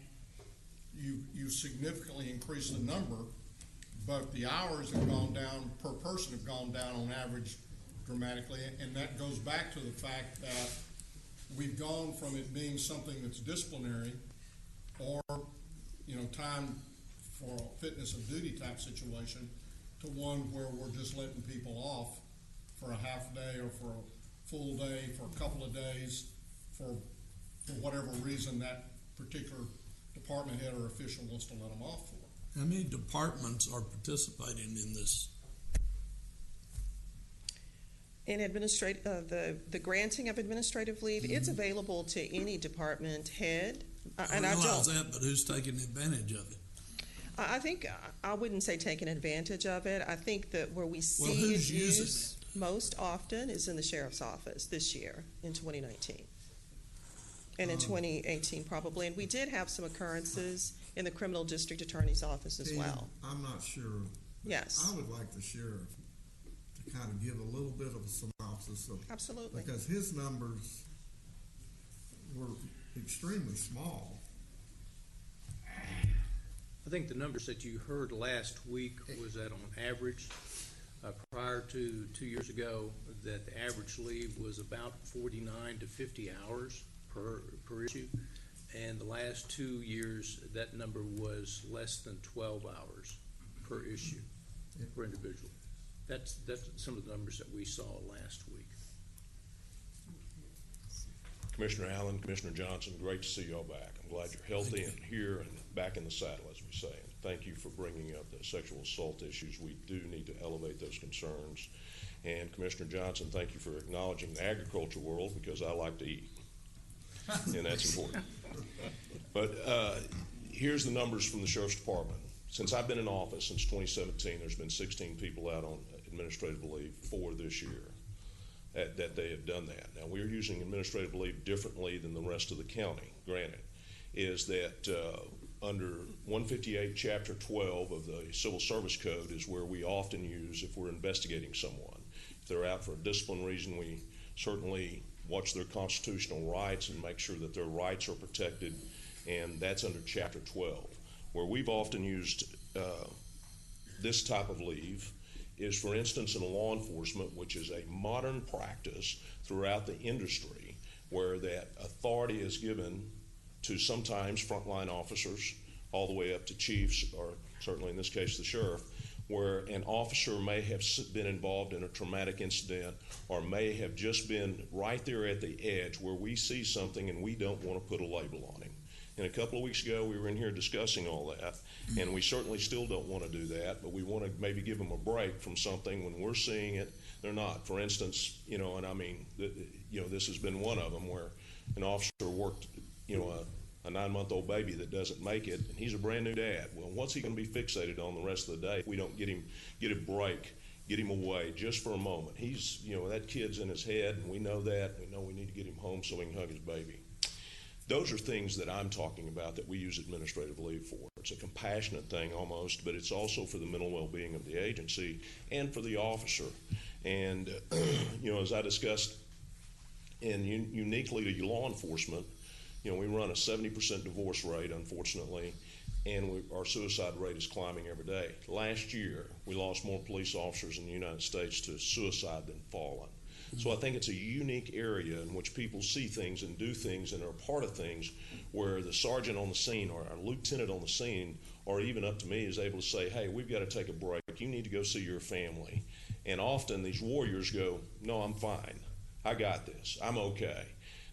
C: you significantly increase the number, but the hours have gone down per person have gone down on average dramatically, and that goes back to the fact that we've gone from it being something that's disciplinary or time for a fitness of duty type situation to one where we're just letting people off for a half day or for a full day, for a couple of days, for whatever reason that particular department head or official wants to let them off for.
F: How many departments are participating in this?
N: In the granting of administrative leave, it's available to any department head.
F: I realize that, but who's taking advantage of it?
N: I think I wouldn't say taking advantage of it. I think that where we see
F: who's
N: it
F: using
N: used most often is in the sheriff's office this year in 2019. And in 2018 probably. And we did have some occurrences in the criminal district attorney's office as well.
K: I'm not sure.
N: Yes.
K: I would like the sheriff to kind of give a little bit of a synopsis of.
N: Absolutely.
K: Because his numbers were extremely small.
E: I think the numbers that you heard last week was that on average, prior to 2 years ago, that the average leave was about 49 to 50 hours per issue. And the last 2 years, that number was less than 12 hours per issue per individual. That's some of the numbers that we saw last week.
O: Commissioner Allen, Commissioner Johnson, great to see y'all back. I'm glad you're healthy and here and back in the saddle, as we say. And thank you for bringing up the sexual assault issues. We do need to elevate those concerns. And Commissioner Johnson, thank you for acknowledging the agriculture world, because I like to eat, and that's important. But here's the numbers from the Sheriff's Department. Since I've been in office, since 2017, there's been 16 people out on administrative leave for this year. That they have done that. Now, we're using administrative leave differently than the rest of the county, granted, is that under 158 Chapter 12 of the Civil Service Code is where we often use if we're investigating someone. If they're out for a discipline reason, we certainly watch their constitutional rights and make sure that their rights are protected, and that's under Chapter 12. Where we've often used this type of leave is, for instance, in law enforcement, which is a modern practice throughout the industry, where that authority is given to sometimes frontline officers all the way up to chiefs, or certainly in this case the sheriff, where an officer may have been involved in a traumatic incident or may have just been right there at the edge where we see something and we don't want to put a label on him. And a couple of weeks ago, we were in here discussing all that, and we certainly still don't want to do that, but we want to maybe give them a break from something when we're seeing it, they're not. For instance, and I mean, this has been one of them where an officer worked, a 9-month-old baby that doesn't make it, and he's a brand new dad. Well, what's he going to be fixated on the rest of the day if we don't get a break, get him away just for a moment? He's, that kid's in his head, and we know that. We know we need to get him home so he can hug his baby. Those are things that I'm talking about that we use administrative leave for. It's a compassionate thing almost, but it's also for the mental well-being of the agency and for the officer. And, as I discussed, and uniquely to law enforcement, we run a 70% divorce rate, unfortunately, and our suicide rate is climbing every day. Last year, we lost more police officers in the United States to suicide than fallen. So I think it's a unique area in which people see things and do things and are part of things where the sergeant on the scene or our lieutenant on the scene, or even up to me, is able to say, hey, we've got to take a break. You need to go see your family. And often these warriors go, no, I'm fine. I got this. I'm okay.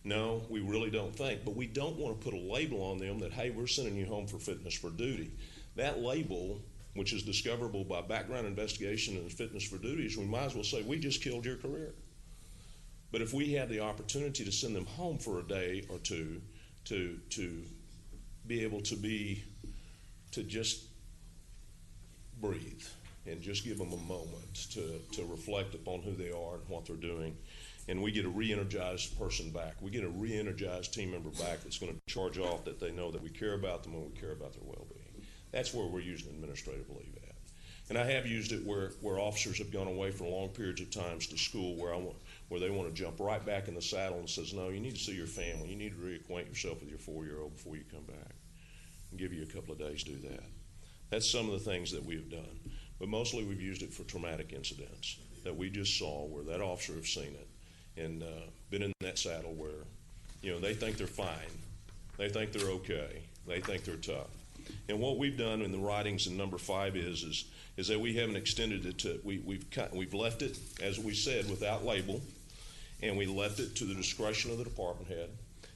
O: No, we really don't think. But we don't want to put a label on them that, hey, we're sending you home for fitness for duty. That label, which is discoverable by background investigation and fitness for duties, we might as well say, we just killed your career. But if we had the opportunity to send them home for a day or two to be able to just breathe and just give them a moment to reflect upon who they are and what they're doing, and we get a re-energized person back. We get a re-energized team member back that's going to charge off that they know that we care about them and we care about their well-being. That's where we're using administrative leave at. And I have used it where officers have gone away for long periods of times to school where they want to jump right back in the saddle and says, no, you need to see your family. You need to reacquaint yourself with your 4-year-old before you come back. And give you a couple of days to do that. That's some of the things that we have done. But mostly we've used it for traumatic incidents that we just saw where that officer have seen it and been in that saddle where, they think they're fine. They think they're okay. They think they're tough. And what we've done in the writings in number 5 is that we haven't extended it to, we've left it, as we said, without label, and we left it to the discretion of the department head,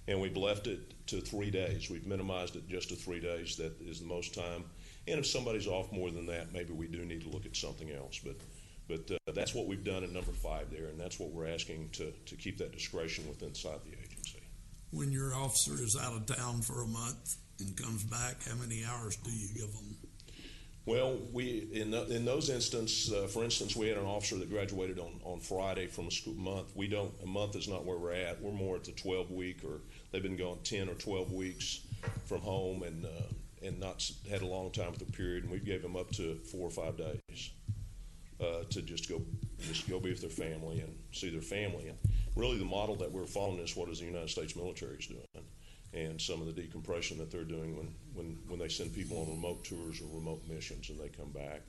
O: and we've left it to 3 days. We've minimized it just to 3 days. That is the most time. And if somebody's off more than that, maybe we do need to look at something else. But that's what we've done in number 5 there, and that's what we're asking to keep that discretion within inside the agency.
F: When your officer is out of town for a month and comes back, how many hours do you give them?
O: Well, in those instances, for instance, we had an officer that graduated on Friday from a school month. A month is not where we're at. We're more at the 12-week, or they've been gone 10 or 12 weeks from home and not had a long time with the period. And we gave them up to 4 or 5 days to just go be with their family and see their family. And really, the model that we're following is what is the United States military is doing. And some of the decompression that they're doing when they send people on remote tours or remote missions and they come back,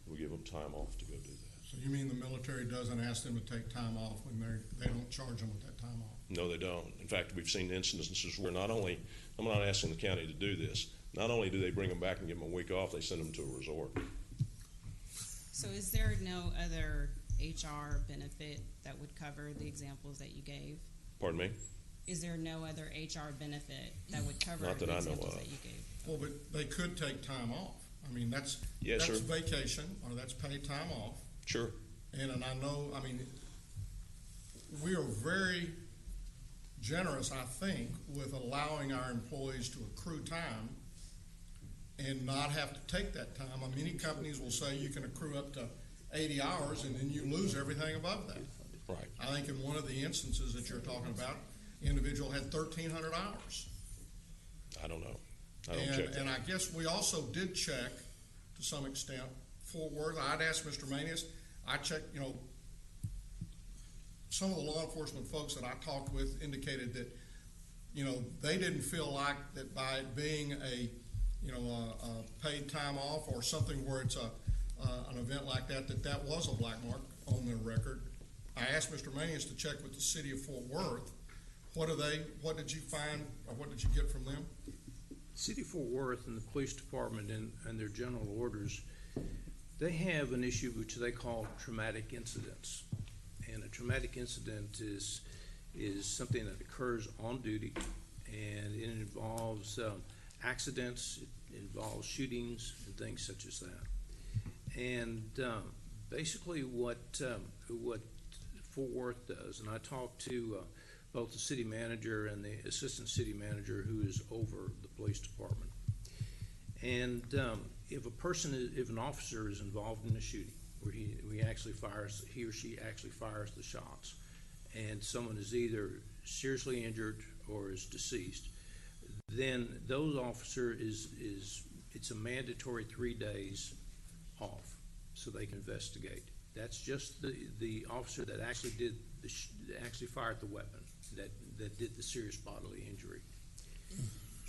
O: we give them time off to go do that.
C: So you mean the military doesn't ask them to take time off when they don't charge them with that time off?
O: No, they don't. In fact, we've seen instances where I'm not asking the county to do this, not only do they bring them back and give them a week off, they send them to a resort.
H: So is there no other HR benefit that would cover the examples that you gave?
O: Pardon me?
H: Is there no other HR benefit that would cover
O: Not that
H: the
O: I know
H: examples
O: of.
H: that you gave?
C: Well, but they could take time off. I mean, that's
O: Yes, sir.
C: vacation, or that's paid time off.
O: Sure.
C: And I know, I mean, we are very generous, I think, with allowing our employees to accrue time and not have to take that time. Many companies will say you can accrue up to 80 hours and then you lose everything above that.
O: Right.
C: I think in one of the instances that you're talking about, the individual had 1,300 hours.
O: I don't know. I don't check that.
C: And I guess we also did check, to some extent, Fort Worth. I'd asked Mr. Manius, I checked, some of the law enforcement folks that I talked with indicated that, they didn't feel like that by it being a paid time off or something where it's an event like that, that was a black mark on their record. I asked Mr. Manius to check with the city of Fort Worth. What did you find, or what did you get from them?
E: City of Fort Worth and the police department and their general orders, they have an issue which they call traumatic incidents. And a traumatic incident is something that occurs on duty, and it involves accidents, it involves shootings and things such as that. And basically what Fort Worth does, and I talked to both the city manager and the assistant city manager who is over the police department. And if an officer is involved in a shooting where he or she actually fires the shots, and someone is either seriously injured or is deceased, then those officer it's a mandatory 3 days off so they can investigate. That's just the officer that actually actually fired the weapon, that did the serious bodily injury.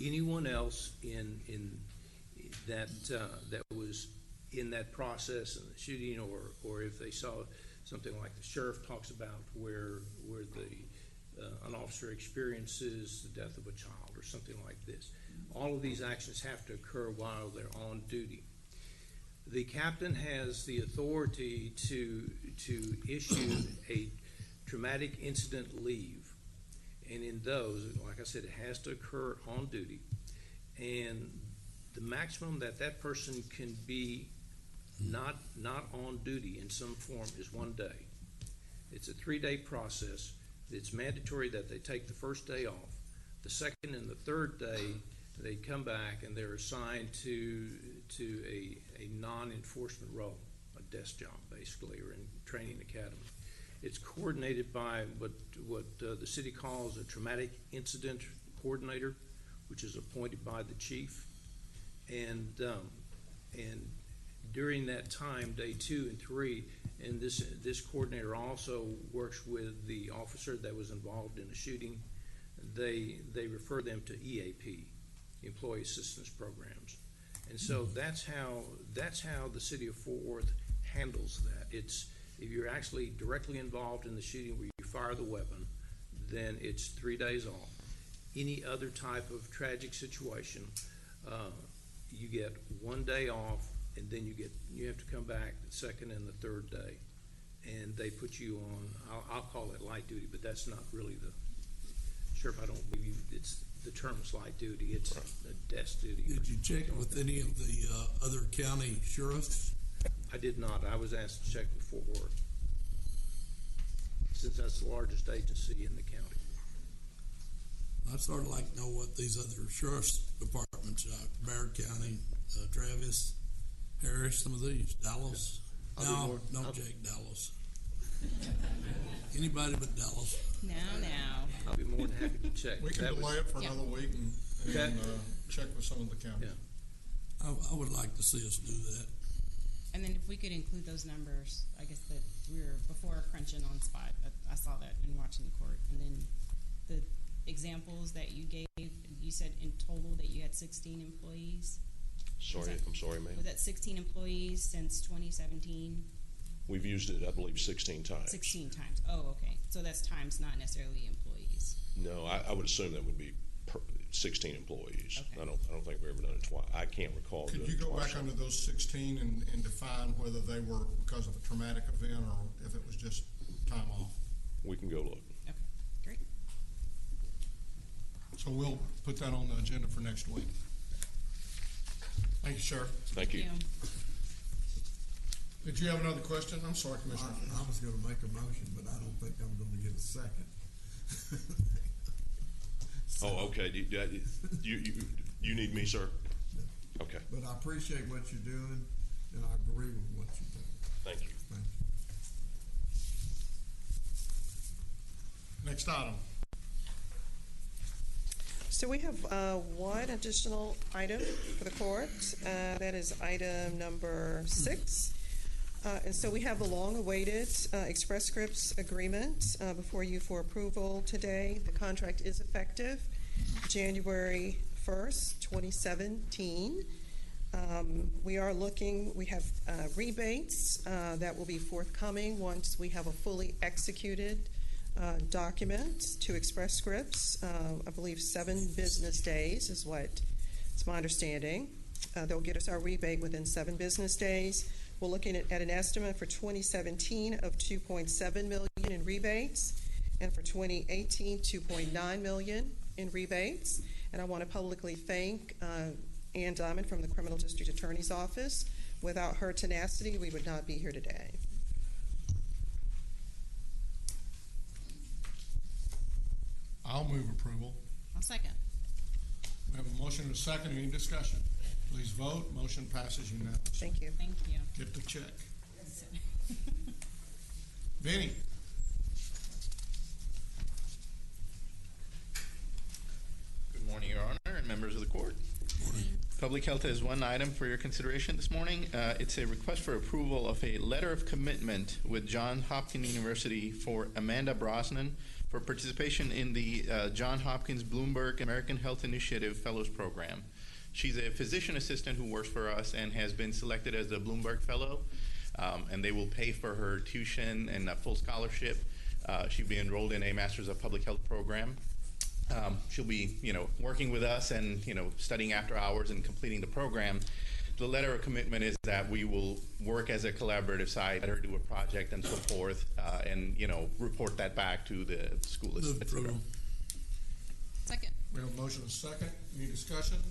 E: Anyone else in that was in that process of the shooting, or if they saw something like the sheriff talks about where an officer experiences the death of a child or something like this, all of these actions have to occur while they're on duty. The captain has the authority to issue a traumatic incident leave, and in those, like I said, it has to occur on duty, and the maximum that person can be not on duty in some form is 1 day. It's a 3-day process. It's mandatory that they take the first day off. The second and the third day, they come back and they're assigned to a non-enforcement role, a desk job basically, or in training academy. It's coordinated by what the city calls a traumatic incident coordinator, which is appointed by the chief, and during that time, day 2 and 3, and this coordinator also works with the officer that was involved in the shooting. They refer them to EAP, Employee Assistance Programs, and so that's how the city of Fort Worth handles that. It's if you're actually directly involved in the shooting where you fire the weapon, then it's 3 days off. Any other type of tragic situation, you get 1 day off, and then you have to come back the second and the third day, and they put you on. I'll call it light duty, but that's not really the sheriff. I don't believe it's the term is light duty. It's a desk duty.
F: Did you check with any of the other county sheriffs?
E: I did not. I was asked to check with Fort Worth, since that's the largest agency in the county.
F: I'd sort of like to know what these other sheriff's departments, Baird County, Travis, Harris, some of these, Dallas. No, Jake, Dallas. Anybody but Dallas.
H: Now.
E: I'll be more than happy to check.
C: We can delay it for another week and check with some of the counties.
E: Yeah.
F: I would like to see us do that.
H: And then if we could include those numbers, I guess that we were before crunching on spot. I saw that in watching the court. And then the examples that you gave, you said in total that you had 16 employees.
O: I'm sorry, ma'am.
H: Was that 16 employees since 2017?
O: We've used it, I believe, 16 times.
H: 16 times. Oh, okay. So that's times, not necessarily employees.
O: No, I would assume that would be 16 employees. I don't think we've ever done it twice. I can't recall doing
C: Could you
O: it
C: go
O: twice.
C: back under those 16 and define whether they were because of a traumatic event or if it was just time off?
O: We can go look.
H: Okay, great.
C: So we'll put that on the agenda for next week. Thank you, Sheriff.
O: Thank you.
C: Did you have another question? I'm sorry, Commissioner.
K: I was gonna make a motion, but I don't think I'm gonna get a second.
O: Oh, okay. You need me, sir? Okay.
K: But I appreciate what you're doing, and I agree with what you're doing.
O: Thank you.
K: Thank you.
C: Next item.
N: So we have one additional item for the court. That is item number 6. And so we have the long-awaited Express Scripts agreement before you for approval today. The contract is effective January 1st, 2017. We have rebates that will be forthcoming once we have a fully executed document to Express Scripts. I believe 7 business days is what it's my understanding. They'll get us our rebate within 7 business days. We're looking at an estimate for 2017 of $2.7 million in rebates, and for 2018, $2.9 million in rebates. And I want to publicly thank Ann Diamond from the Criminal District Attorney's Office. Without her tenacity, we would not be here today.
C: I'll move approval.
H: I'll second.
C: We have a motion and a second. Any discussion? Please vote. Motion passes unanimously.
N: Thank you.
H: Thank you.
C: Get the check. Vinny.
P: Good morning, Your Honor, and members of the court. Public health has one item for your consideration this morning. It's a request for approval of a letter of commitment with Johns Hopkins University for Amanda Brosnan for participation in the Johns Hopkins Bloomberg American Health Initiative Fellows Program. She's a physician assistant who works for us and has been selected as a Bloomberg Fellow, and they will pay for her tuition and a full scholarship. She'll be enrolled in a Master's of Public Health program. She'll be, working with us and, studying after hours and completing the program. The letter of commitment is that we will work as a collaborative side, let her do a project and so forth, and, report that back to the school.
F: Move approval.
H: Second.
C: We have a motion and a second. Any discussion?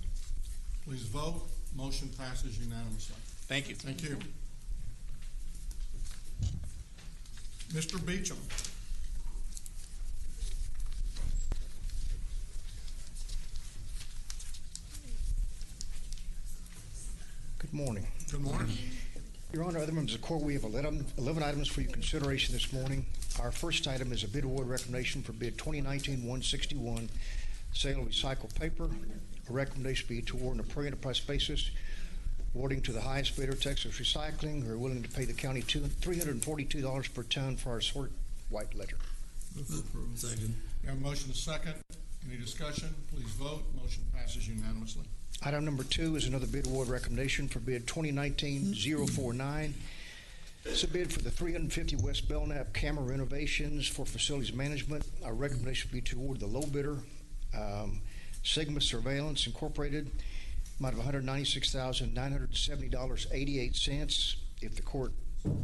C: Please vote. Motion passes unanimously.
P: Thank you.
C: Thank you. Mr. Beecham.
Q: Good morning.
C: Good morning.
Q: Your Honor, other members of the court, we have 11 items for your consideration this morning. Our first item is a bid award recommendation for bid 2019-161, sale of recycled paper. A recommendation be to award on a per enterprise basis, awarding to the highest bidder, Texas Recycling, who are willing to pay the county $342 per ton for our sort white ledger.
F: Move approval. Second.
C: We have a motion and a second. Any discussion? Please vote. Motion passes unanimously.
Q: Item number 2 is another bid award recommendation for bid 2019-049. It's a bid for the 350 West Belknap camera renovations for facilities management. Our recommendation would be to award the low bidder, Sigma Surveillance Incorporated, amount of $196,970.88. If the court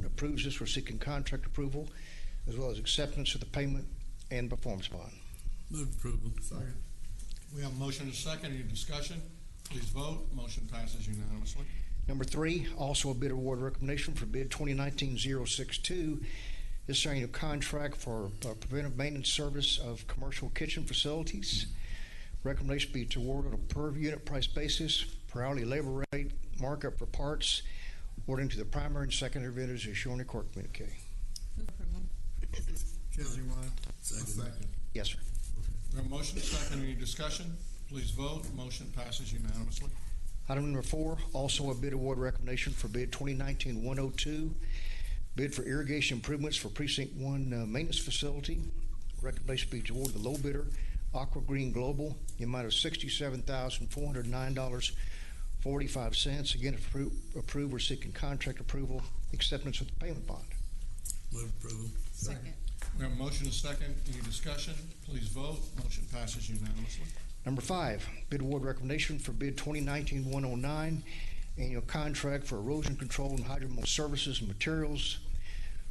Q: approves this, we're seeking contract approval as well as acceptance of the payment and performance bond.
F: Move approval.
C: Second. We have a motion and a second. Any discussion? Please vote. Motion passes unanimously.
Q: Number 3, also a bid award recommendation for bid 2019-062. This is a contract for preventive maintenance service of commercial kitchen facilities. Recommendation be to award on a per unit price basis, per hourly labor rate, markup for parts, according to the primary and secondary vendors as shown in the court communique.
H: Move approval.
K: Countywide.
F: Second.
Q: Yes, sir.
C: We have a motion and a second. Any discussion? Please vote. Motion passes unanimously.
Q: Item number 4, also a bid award recommendation for bid 2019-102. Bid for irrigation improvements for Precinct 1 maintenance facility. Recommendation be to award the low bidder, Aqua Green Global, the amount of $67,409.45. Again, if approved, we're seeking contract approval, acceptance of the payment bond.
F: Move approval.
H: Second.
C: We have a motion and a second. Any discussion? Please vote. Motion passes unanimously.
Q: Number 5, bid award recommendation for bid 2019-109, annual contract for erosion control and hydromal services and materials.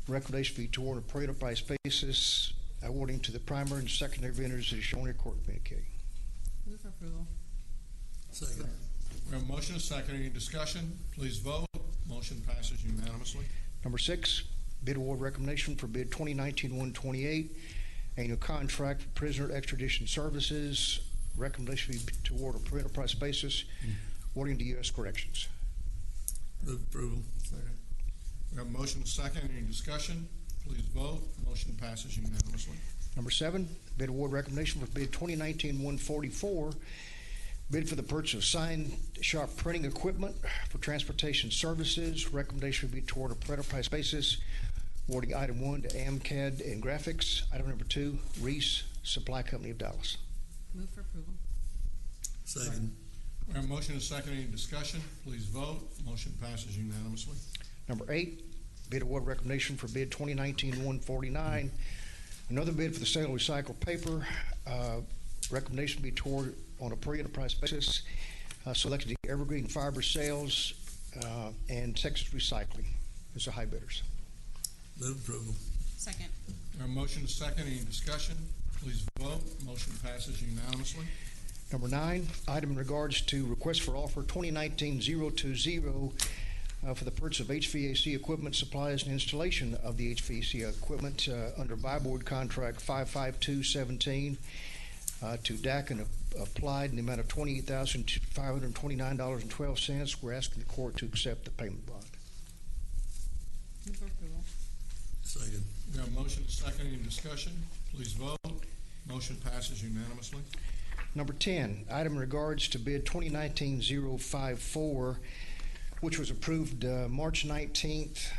Q: Recommendation be to award a per enterprise basis, awarding to the primary and secondary vendors as shown in your court communique.
H: Move for approval.
F: Second.
C: We have a motion and a second. Any discussion? Please vote. Motion passes unanimously.
Q: Number 6, bid award recommendation for bid 2019-128, annual contract for prisoner extradition services. Recommendation be to award a per enterprise basis, awarding to U.S. Corrections.
F: Move approval.
K: Second.
C: We have a motion and a second. Any discussion? Please vote. Motion passes unanimously.
Q: Number 7, bid award recommendation for bid 2019-144, bid for the purchase of sign shop printing equipment for transportation services. Recommendation would be toward a per enterprise basis, awarding item 1 to AMCAD and Graphics. Item number 2, Reese Supply Company of Dallas.
H: Move for approval.
F: Second.
C: We have a motion and a second. Any discussion? Please vote. Motion passes unanimously.
Q: Number 8, bid award recommendation for bid 2019-149, another bid for the sale of recycled paper. Recommendation be toward on a per enterprise basis, selected the Evergreen Fiber Sales and Texas Recycling as the high bidders.
F: Move approval.
H: Second.
C: We have a motion and a second. Any discussion? Please vote. Motion passes unanimously.
Q: Number 9, item in regards to request for offer 2019-020 for the purchase of HVAC equipment, supplies, and installation of the HVAC equipment under buy board contract 55217 to DAC and Applied in the amount of $28,529.12. We're asking the court to accept the payment bond.
H: Move for approval.
F: Second.
C: We have a motion and a second. Any discussion? Please vote. Motion passes unanimously.
Q: Number 10, item in regards to bid 2019-054, which was approved March 19th,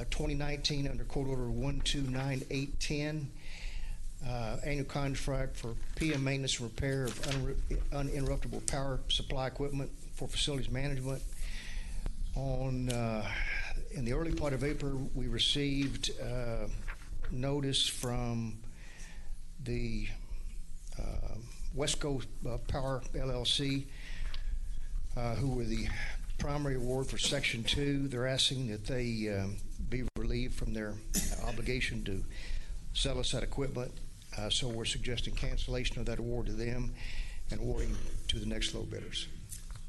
Q: 2019 under court order 129810. Annual contract for PM maintenance and repair of uninterruptible power supply equipment for facilities management. In the early part of April, we received notice from the Wesco Power LLC, who were the primary award for Section 2. They're asking that they be relieved from their obligation to sell us that equipment. So we're suggesting cancellation of that award to them and awarding to the next low bidders.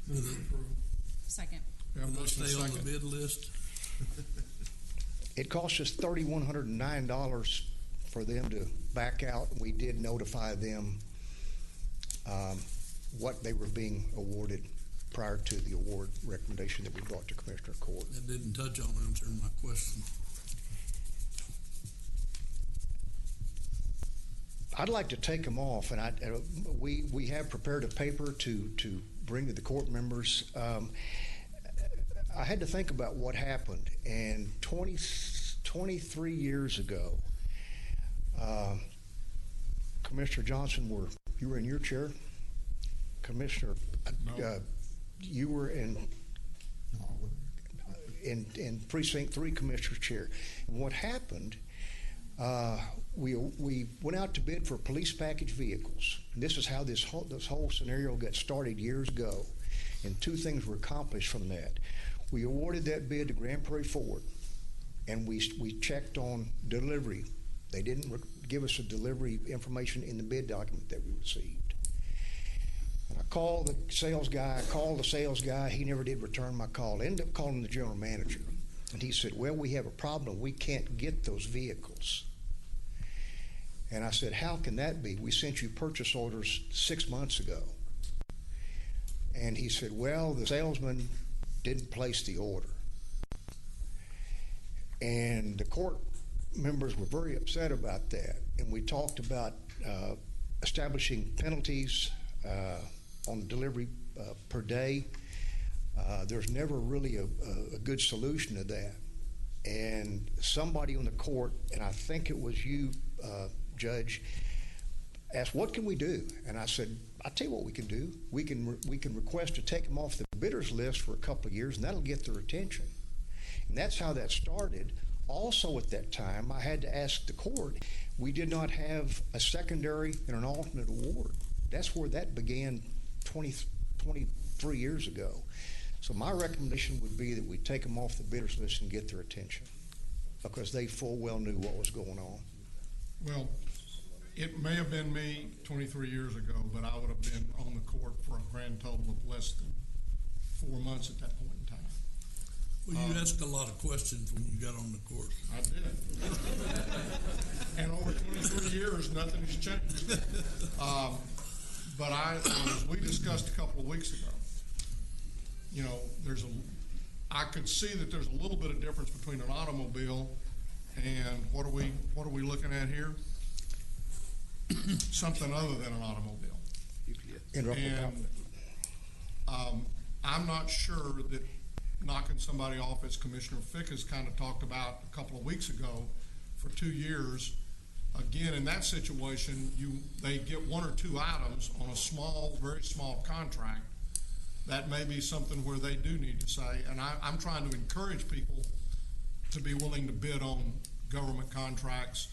F: Move approval.
H: Second.
C: We have a motion and a
F: Stay on the
C: second.
F: bid list.
Q: It cost us $3,109 for them to back out. We did notify them what they were being awarded prior to the award recommendation that we brought to Commissioner Court.
F: That didn't touch on answering my question.
Q: I'd like to take them off, and we have prepared a paper to bring to the court members. I had to think about what happened, and 23 years ago, Commissioner Johnson, you were in your chair. Commissioner, you were in Precinct 3 Commissioner's chair. And what happened, we went out to bid for police package vehicles. And this is how this whole scenario got started years ago. And 2 things were accomplished from that. We awarded that bid to Grand Prairie Ford, and we checked on delivery. They didn't give us a delivery information in the bid document that we received. And I called the sales guy. He never did return my call. I ended up calling the general manager, and he said, well, we have a problem. We can't get those vehicles. And I said, how can that be? We sent you purchase orders 6 months ago. And he said, well, the salesman didn't place the order. And the court members were very upset about that. And we talked about establishing penalties on delivery per day. There's never really a good solution to that. And somebody on the court, and I think it was you, Judge, asked, what can we do? And I said, I'll tell you what we can do. We can request to take them off the bidders list for a couple of years, and that'll get their attention. And that's how that started. Also at that time, I had to ask the court, we did not have a secondary and an alternate award. That's where that began 23 years ago. So my recommendation would be that we take them off the bidders list and get their attention, because they full well knew what was going on.
C: Well, it may have been me 23 years ago, but I would have been on the court for a grand total of less than 4 months at that point in time.
F: Well, you asked a lot of questions when you got on the court.
C: I did. And over 23 years, nothing has changed. But as we discussed a couple of weeks ago, you know, I could see that there's a little bit of difference between an automobile and what are we looking at here? Something other than an automobile. And I'm not sure that knocking somebody off, as Commissioner Fick has kind of talked about a couple of weeks ago, for 2 years. Again, in that situation, they get 1 or 2 items on a small, very small contract. That may be something where they do need to say, and I'm trying to encourage people to be willing to bid on government contracts.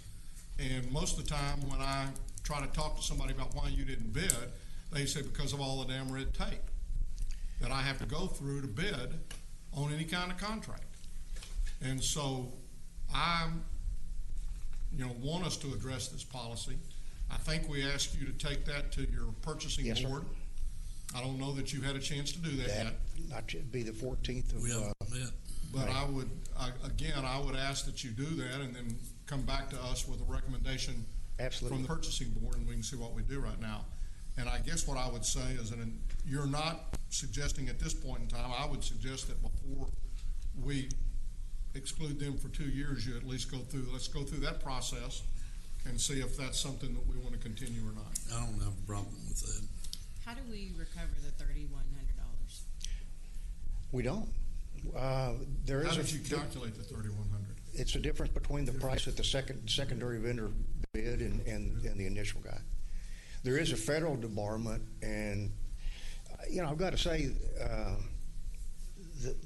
C: And most of the time when I try to talk to somebody about why you didn't bid, they say because of all the damn red tape that I have to go through to bid on any kind of contract. And so I want us to address this policy. I think we asked you to take that to your purchasing board. I don't know that you had a chance to do that yet.
Q: Not yet, be the 14th of.
F: We haven't met.
C: But I would ask that you do that and then come back to us with a recommendation from the purchasing board, and we can see what we do right now. And I guess what I would say is, and you're not suggesting at this point in time, I would suggest that before we exclude them for 2 years, you at least let's go through that process and see if that's something that we want to continue or not.
F: I don't have a problem with that.
H: How do we recover the $3,100?
Q: We don't.
C: How did you calculate the 3,100?
Q: It's a difference between the price that the secondary vendor bid and the initial guy. There is a federal debarment, and I've got to say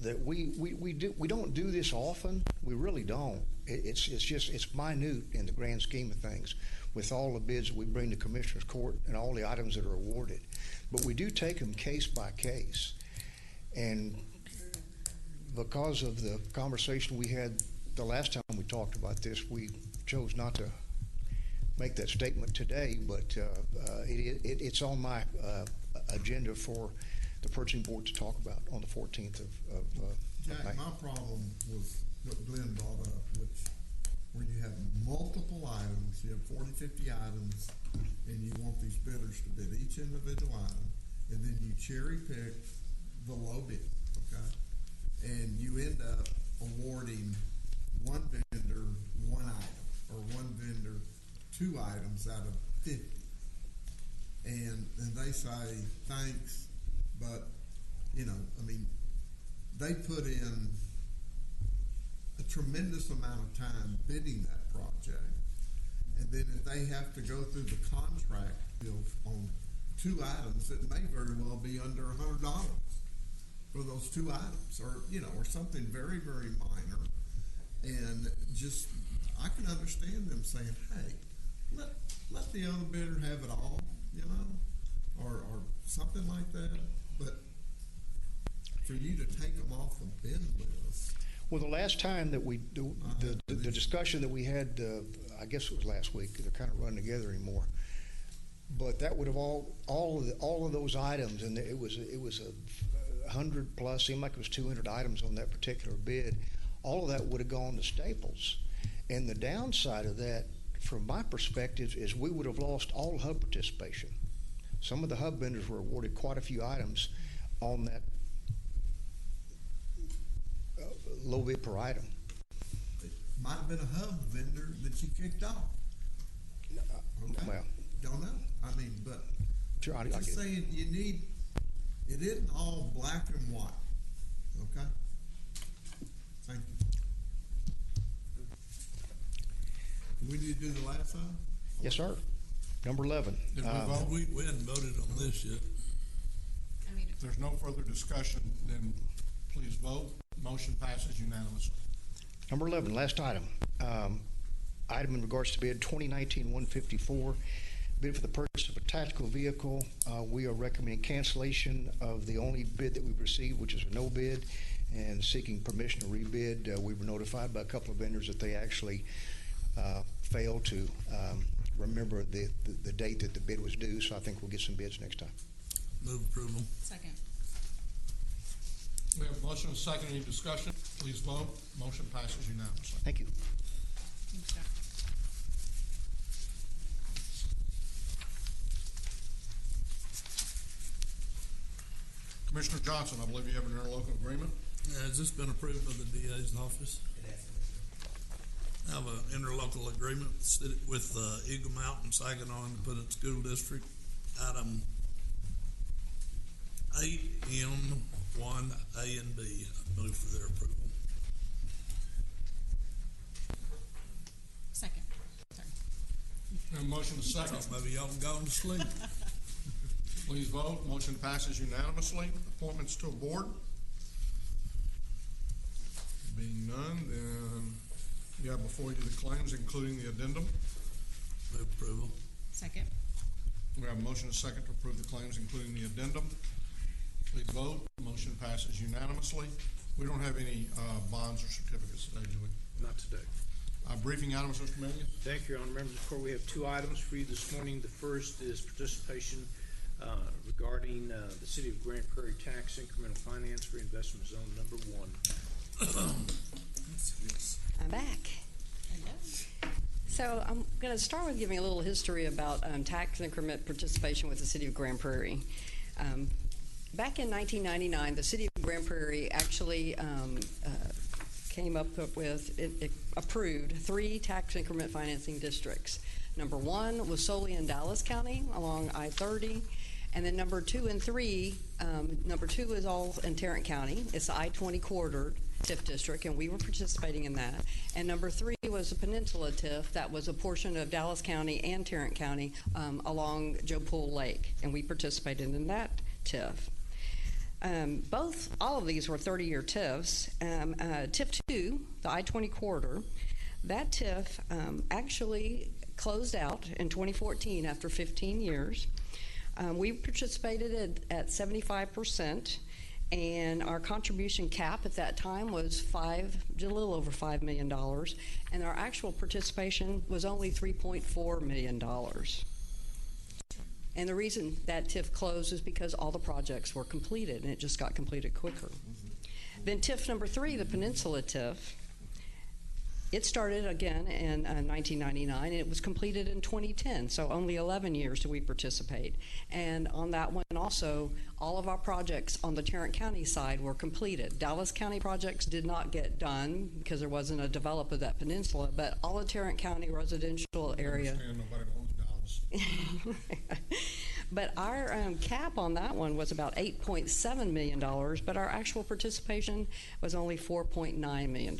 Q: that we don't do this often. We really don't. It's minute in the grand scheme of things, with all the bids that we bring to Commissioner's Court and all the items that are awarded. But we do take them case by case, and because of the conversation we had the last time we talked about this, we chose not to make that statement today, but it's on my agenda for the purchasing board to talk about on the 14th of
K: Jack,
Q: May.
K: my problem was what Glenn brought up, which where you have multiple items, you have 40, 50 items, and you want these bidders to bid each individual item, and then you cherry pick the low bid, okay? And you end up awarding one vendor one item, or one vendor 2 items out of 50. And they say, thanks, but, they put in a tremendous amount of time bidding that project. And then if they have to go through the contract on 2 items, it may very well be under $100 for those 2 items, or something very, very minor. And just, I can understand them saying, hey, let the other bidder have it all, or something like that. But for you to take them off the bid list.
Q: Well, the last time that the discussion that we had, I guess it was last week, they're kind of running together anymore. But that would have all of those items, and it was 100 plus, seemed like it was 200 items on that particular bid. All of that would have gone to Staples. And the downside of that, from my perspective, is we would have lost all hub participation. Some of the hub vendors were awarded quite a few items on that low bid per item.
K: It might have been a hub vendor that you kicked off. Okay.
Q: Well,
K: don't know. But
Q: sure,
K: I'm just saying it isn't all black and white. Okay? Thank you. We need to do the last one?
Q: Yes, sir. Number 11.
C: Did we vote?
F: We hadn't voted on this yet.
C: If there's no further discussion, then please vote. Motion passes unanimously.
Q: Number 11, last item. Item in regards to bid 2019-154, bid for the purchase of a tactical vehicle. We are recommending cancellation of the only bid that we've received, which is a no bid, and seeking permission to rebid. We were notified by a couple of vendors that they actually failed to remember the date that the bid was due, so I think we'll get some bids next time.
F: Move approval.
H: Second.
C: We have a motion and a second. Any discussion? Please vote. Motion passes unanimously.
Q: Thank you.
H: Thanks, Scott.
C: Commissioner Johnson, I believe you have an interlocal agreement.
F: Has this been approved by the DA's office? I have an interlocal agreement with Eagle Mountain, Saginaw Independent School District, item 8M1A and B. I move for their approval.
H: Second. Sorry.
C: We have a motion and a second.
F: Maybe y'all can go to sleep.
C: Please vote. Motion passes unanimously. Appointments to a board. Being none, then you have before you the claims, including the addendum.
F: Move approval.
H: Second.
C: We have a motion and a second to approve the claims, including the addendum. Please vote. Motion passes unanimously. We don't have any bonds or certificates today, do we?
E: Not today.
C: Briefing items, Mr. Mannion.
E: Thank you, Your Honor. Members of the court, we have two items for you this morning. The first is participation regarding the City of Grand Prairie Tax Incremental Finance Reinvestment Zone number 1.
L: I'm back. So I'm going to start with giving a little history about tax increment participation with the City of Grand Prairie. Back in 1999, the City of Grand Prairie actually came up with, it approved 3 tax increment financing districts. Number 1 was solely in Dallas County along I-30. And then number 2 and 3, number 2 is all in Tarrant County. It's the I-20 corridor TIF district, and we were participating in that. And number 3 was a peninsula TIF that was a portion of Dallas County and Tarrant County along Joe Pool Lake, and we participated in that TIF. All of these were 30-year TIFs. TIF 2, the I-20 corridor, that TIF actually closed out in 2014 after 15 years. We participated at 75%, and our contribution cap at that time was a little over $5 million, and our actual participation was only $3.4 million. And the reason that TIF closed is because all the projects were completed, and it just got completed quicker. Then TIF number 3, the Peninsula TIF, it started again in 1999, and it was completed in 2010, so only 11 years did we participate. And on that one also, all of our projects on the Tarrant County side were completed. Dallas County projects did not get done because there wasn't a develop of that peninsula, but all the Tarrant County residential area.
C: Nobody owns Dallas.
L: But our cap on that one was about $8.7 million, but our actual participation was only $4.9 million.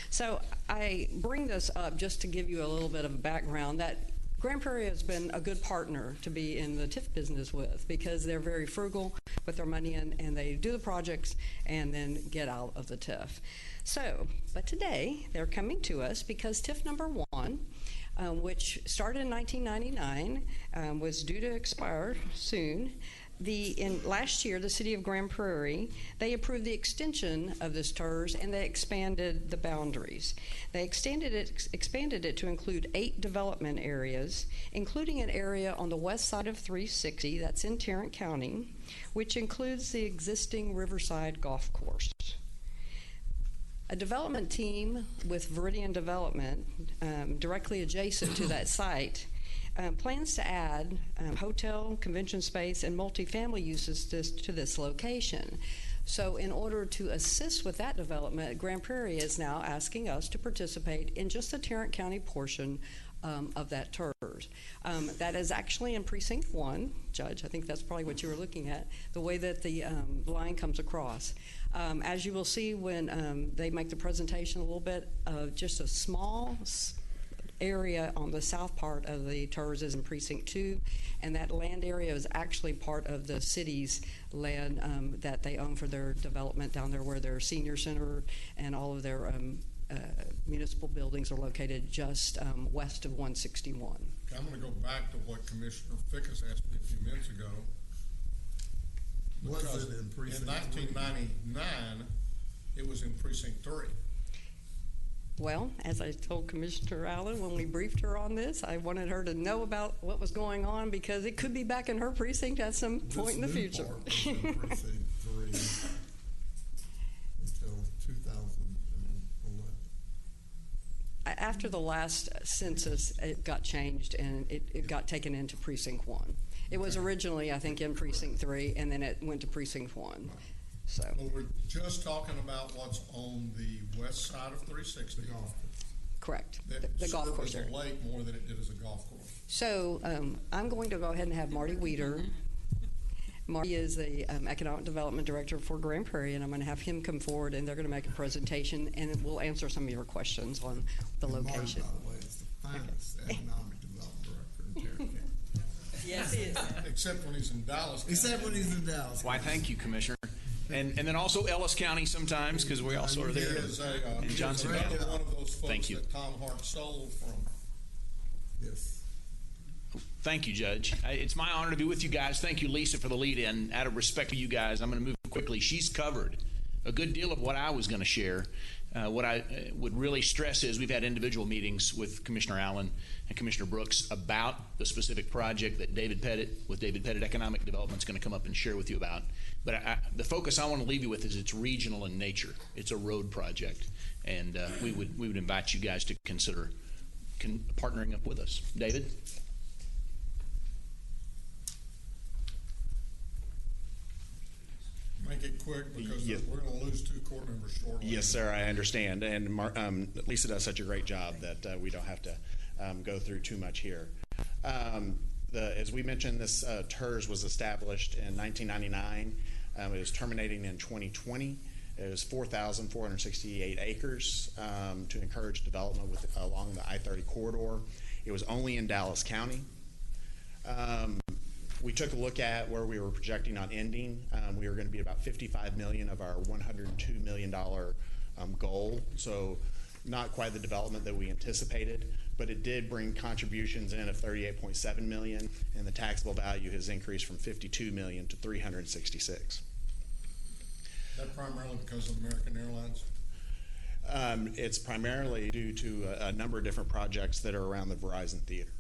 L: So I bring this up just to give you a little bit of a background that Grand Prairie has been a good partner to be in the TIF business with, because they're very frugal with their money, and they do the projects and then get out of the TIF. So, but today they're coming to us because TIF number 1, which started in 1999, was due to expire soon. Last year, the City of Grand Prairie, they approved the extension of this TERS, and they expanded the boundaries. They expanded it to include 8 development areas, including an area on the west side of 360, that's in Tarrant County, which includes the existing Riverside Golf Course. A development team with Viridian Development, directly adjacent to that site, plans to add hotel, convention space, and multifamily uses to this location. So in order to assist with that development, Grand Prairie is now asking us to participate in just the Tarrant County portion of that TERS. That is actually in Precinct 1, Judge. I think that's probably what you were looking at, the way that the line comes across. As you will see when they make the presentation a little bit, just a small area on the south part of the TERS is in Precinct 2, and that land area is actually part of the city's land that they own for their development down there, where their senior center and all of their municipal buildings are located just west of 161.
C: I'm gonna go back to what Commissioner Fickus asked me a few minutes ago.
K: Was
C: Because
K: it in precinct
C: in 1999, it was in precinct 3.
L: Well, as I told Commissioner Allen when we briefed her on this, I wanted her to know about what was going on because it could be back in her precinct at some point in the future.
K: This new part was in precinct 3 until 2011.
L: After the last census, it got changed and it got taken into precinct 1. It was originally, I think, in precinct 3, and then it went to precinct 1. So.
C: Well, we're just talking about what's on the west side of 360.
L: Correct.
C: That
L: The golf
C: served
L: course
C: as
L: area.
C: a lake more than it did as a golf course.
L: So I'm going to go ahead and have Marty Weeder. Marty is the Economic Development Director for Grand Prairie, and I'm going to have him come forward, and they're going to make a presentation, and we'll answer some of your questions on the location.
K: Marty, by the way, is the finest economic development director in Tarrant County.
L: Yes, he is.
C: Except when he's in Dallas.
K: Except when he's in Dallas.
R: Why, thank you, Commissioner. And then also Ellis County sometimes, because we also are there.
C: He is
R: in Johnson
C: another
R: County.
C: one of those folks
R: Thank you.
C: that Tom Hart stole from.
K: Yes.
R: Thank you, Judge. It's my honor to be with you guys. Thank you, Lisa, for the lead-in. Out of respect to you guys, I'm going to move quickly. She's covered a good deal of what I was going to share. What I would really stress is we've had individual meetings with Commissioner Allen and Commissioner Brooks about the specific project that David Pettit with David Pettit Economic Development is going to come up and share with you about. But the focus I want to leave you with is it's regional in nature. It's a road project, and we would invite you guys to consider partnering up with us. David?
C: Make it quick because we're going to lose 2 court members shortly.
S: Yes, sir, I understand. And Lisa does such a great job that we don't have to go through too much here. As we mentioned, this TERS was established in 1999. It was terminating in 2020. It was 4,468 acres to encourage development along the I-30 corridor. It was only in Dallas County. We took a look at where we were projecting on ending. We were going to be about $55 million of our $102 million goal. So not quite the development that we anticipated, but it did bring contributions in of $38.7 million, and the taxable value has increased from $52 million to $366.
C: Is that primarily because of American Airlines?
S: It's primarily due to a number of different projects that are around the Verizon Theater.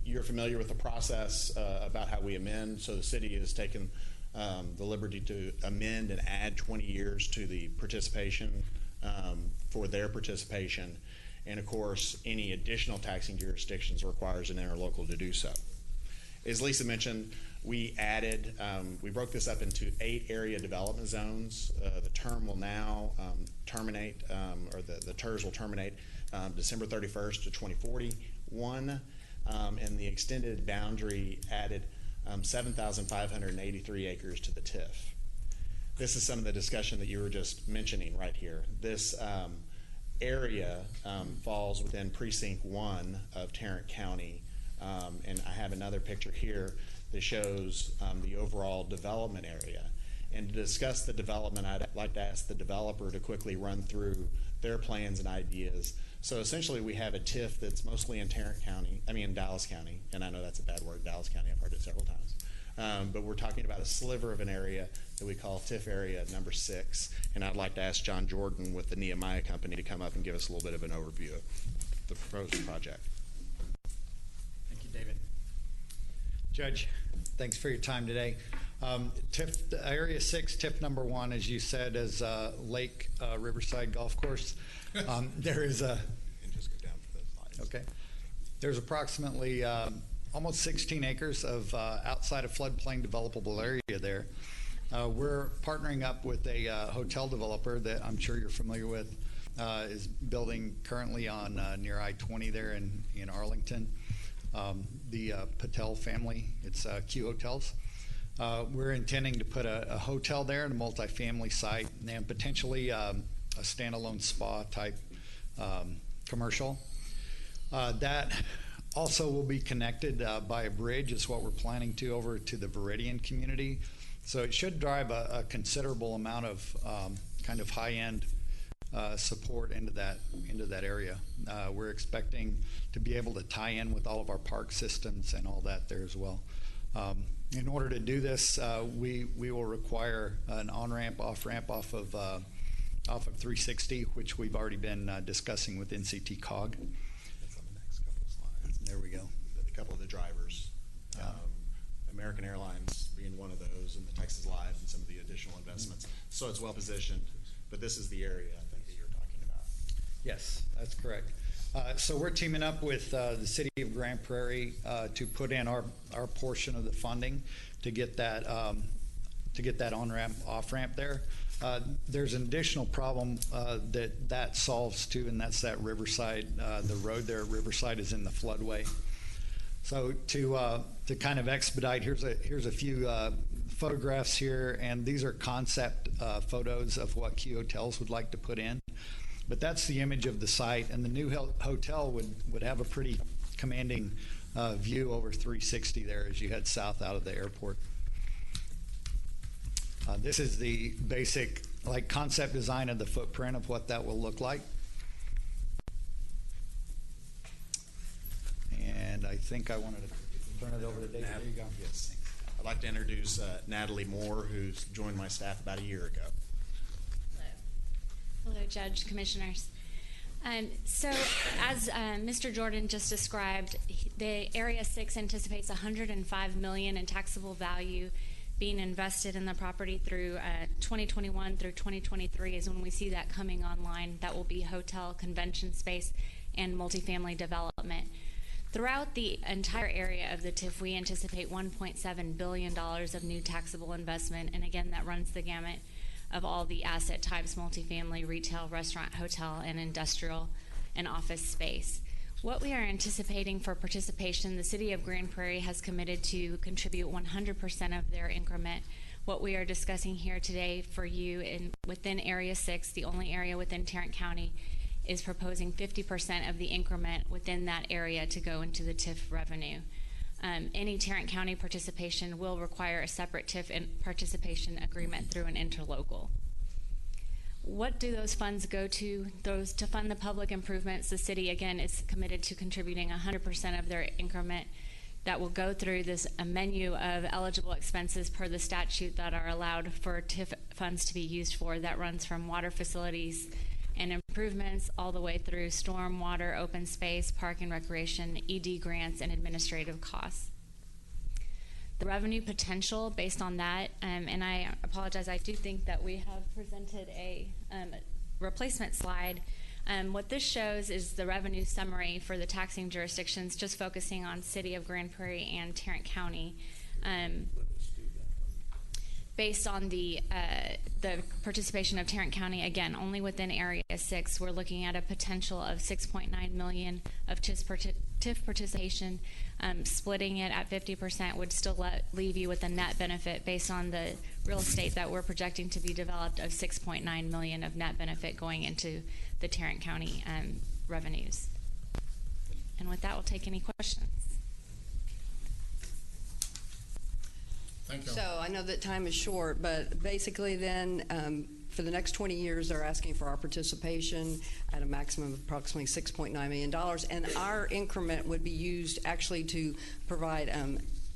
S: You're familiar with the process about how we amend. So the city has taken the liberty to amend and add 20 years to the participation for their participation. And of course, any additional taxing jurisdictions requires an interlocal to do so. As Lisa mentioned, we broke this up into 8 area development zones. The term will now terminate, or the TERS will terminate December 31st to 2041, and the extended boundary added 7,583 acres to the TIF. This is some of the discussion that you were just mentioning right here. This area falls within Precinct 1 of Tarrant County, and I have another picture here that shows the overall development area. And to discuss the development, I'd like to ask the developer to quickly run through their plans and ideas. So essentially, we have a TIF that's mostly in Dallas County, and I know that's a bad word, Dallas County, I've heard it several times. But we're talking about a sliver of an area that we call TIF area number 6. And I'd like to ask John Jordan with the Nehemiah Company to come up and give us a little bit of an overview of the proposed project.
T: Thank you, David. Judge, thanks for your time today. TIF Area 6, TIF number 1, as you said, is Lake Riverside Golf Course. There is a...
S: And just go down for those slides.
T: Okay. There's approximately almost 16 acres of outside of floodplain developable area there. We're partnering up with a hotel developer that I'm sure you're familiar with, is building currently on near I-20 there in Arlington. The Patel family, it's Q Hotels. We're intending to put a hotel there and a multifamily site and potentially a standalone spa type commercial. That also will be connected by a bridge is what we're planning to over to the Viridian community. So it should drive a considerable amount of kind of high-end support into that area. We're expecting to be able to tie in with all of our park systems and all that there as well. In order to do this, we will require an on-ramp, off-ramp off of 360, which we've already been discussing with NCT COG.
S: That's on the next couple of slides.
T: There we go.
S: A couple of the drivers, American Airlines being one of those, and the Texas Live and some of the additional investments. So it's well positioned, but this is the area I think that you're talking about.
T: Yes, that's correct. So we're teaming up with the City of Grand Prairie to put in our portion of the funding to get that on-ramp, off-ramp there. There's an additional problem that solves too, and that's that Riverside, the road there at Riverside is in the floodway. So to kind of expedite, here's a few photographs here, and these are concept photos of what Q Hotels would like to put in. But that's the image of the site, and the new hotel would have a pretty commanding view over 360 there as you head south out of the airport. This is the basic concept design of the footprint of what that will look like. And I think I wanted to turn it over to David. There you go.
S: Yes. I'd like to introduce Natalie Moore, who's joined my staff about a year ago.
U: Hello, Judge, Commissioners. So as Mr. Jordan just described, the Area 6 anticipates $105 million in taxable value being invested in the property through 2021 through 2023 is when we see that coming online. That will be hotel, convention space, and multifamily development. Throughout the entire area of the TIF, we anticipate $1.7 billion of new taxable investment, and again, that runs the gamut of all the asset types: multifamily, retail, restaurant, hotel, and industrial and office space. What we are anticipating for participation, the City of Grand Prairie has committed to contribute 100% of their increment. What we are discussing here today for you within Area 6, the only area within Tarrant County, is proposing 50% of the increment within that area to go into the TIF revenue. Any Tarrant County participation will require a separate TIF participation agreement through an interlocal. What do those funds go to? Those to fund the public improvements. The city, again, is committed to contributing 100% of their increment. That will go through a menu of eligible expenses per the statute that are allowed for TIF funds to be used for. That runs from water facilities and improvements all the way through storm, water, open space, park and recreation, ED grants, and administrative costs. The revenue potential based on that, and I apologize, I do think that we have presented a replacement slide. What this shows is the revenue summary for the taxing jurisdictions, just focusing on City of Grand Prairie and Tarrant County. Based on the participation of Tarrant County, again, only within Area 6, we're looking at a potential of $6.9 million of TIF participation. Splitting it at 50% would still leave you with a net benefit based on the real estate that we're projecting to be developed of $6.9 million of net benefit going into the Tarrant County revenues. And with that, we'll take any questions.
C: Thank you.
L: So I know that time is short, but basically then for the next 20 years, they're asking for our participation at a maximum of approximately $6.9 million. And our increment would be used actually to provide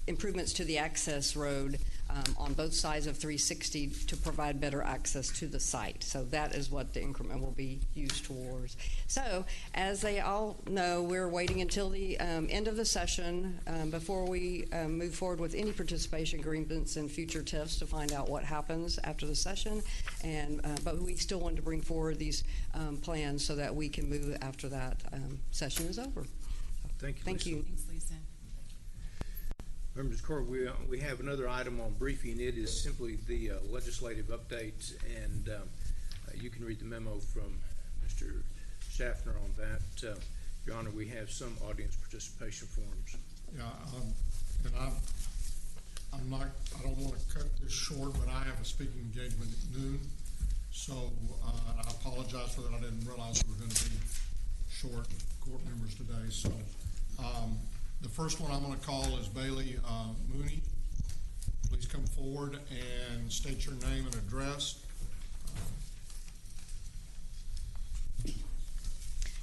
L: improvements to the access road on both sides of 360 to provide better access to the site. So that is what the increment will be used towards. So as they all know, we're waiting until the end of the session before we move forward with any participation agreements in future TIFs to find out what happens after the session. And but we still want to bring forward these plans so that we can move after that session is over.
E: Thank you.
L: Thank you.
H: Thanks, Lisa.
E: Members of the court, we have another item on briefing. It is simply the legislative updates, and you can read the memo from Mr. Schaffner on that. Your Honor, we have some audience participation forms.
C: Yeah, and I don't want to cut this short, but I have a speaking engagement at noon, so I apologize for that. I didn't realize we were going to be short court members today, so. The first one I'm going to call is Bailey Mooney. Please come forward and state your name and address.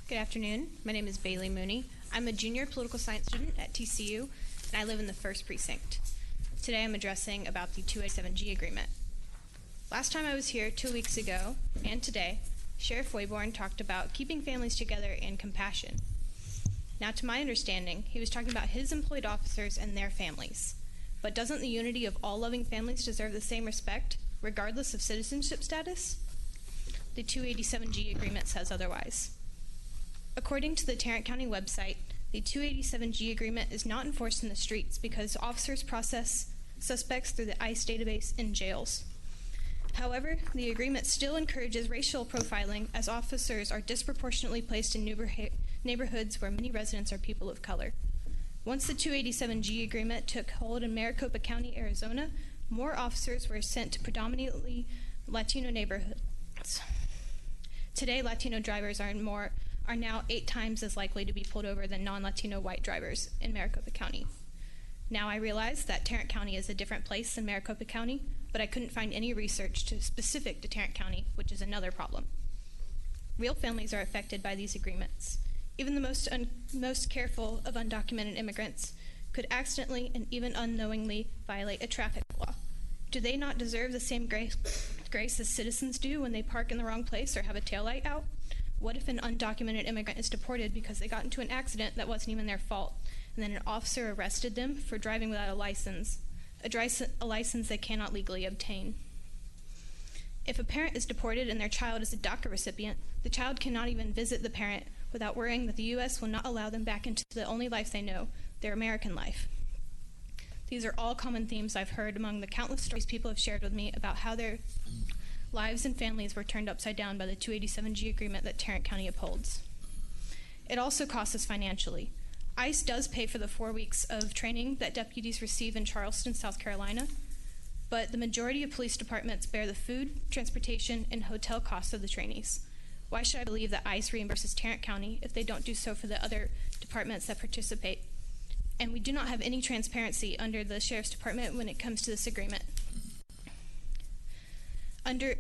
A: Good afternoon. My name is Bailey Mooney. I'm a junior political science student at TCU, and I live in the 1st Precinct. Today I'm addressing about the 287G agreement. Last time I was here 2 weeks ago, and today, Sheriff Wayborn talked about keeping families together and compassion. Now, to my understanding, he was talking about his employed officers and their families. But doesn't the unity of all loving families deserve the same respect, regardless of citizenship status? The 287G agreement says otherwise. According to the Tarrant County website, the 287G agreement is not enforced in the streets because officers process suspects through the ICE database in jails. However, the agreement still encourages racial profiling as officers are disproportionately placed in neighborhoods where many residents are people of color. Once the 287G agreement took hold in Maricopa County, Arizona, more officers were sent to predominantly Latino neighborhoods. Today, Latino drivers are now 8 times as likely to be pulled over than non-Latino white drivers in Maricopa County. Now I realize that Tarrant County is a different place than Maricopa County, but I couldn't find any research specific to Tarrant County, which is another problem. Real families are affected by these agreements. Even the most careful of undocumented immigrants could accidentally and even unknowingly violate a traffic law. Do they not deserve the same grace as citizens do when they park in the wrong place or have a taillight out? What if an undocumented immigrant is deported because they got into an accident that wasn't even their fault, and then an officer arrested them for driving without a license they cannot legally obtain? If a parent is deported and their child is a DACA recipient, the child cannot even visit the parent without worrying that the U.S. will not allow them back into the only life they know, their American life. These are all common themes I've heard among the countless stories people have shared with me about how their lives and families were turned upside down by the 287G agreement that Tarrant County upholds. It also costs us financially. ICE does pay for the 4 weeks of training that deputies receive in Charleston, South Carolina, but the majority of police departments bear the food, transportation, and hotel costs of the trainees. Why should I believe that ICE reimburses Tarrant County if they don't do so for the other departments that participate? And we do not have any transparency under the Sheriff's Department when it comes to this agreement.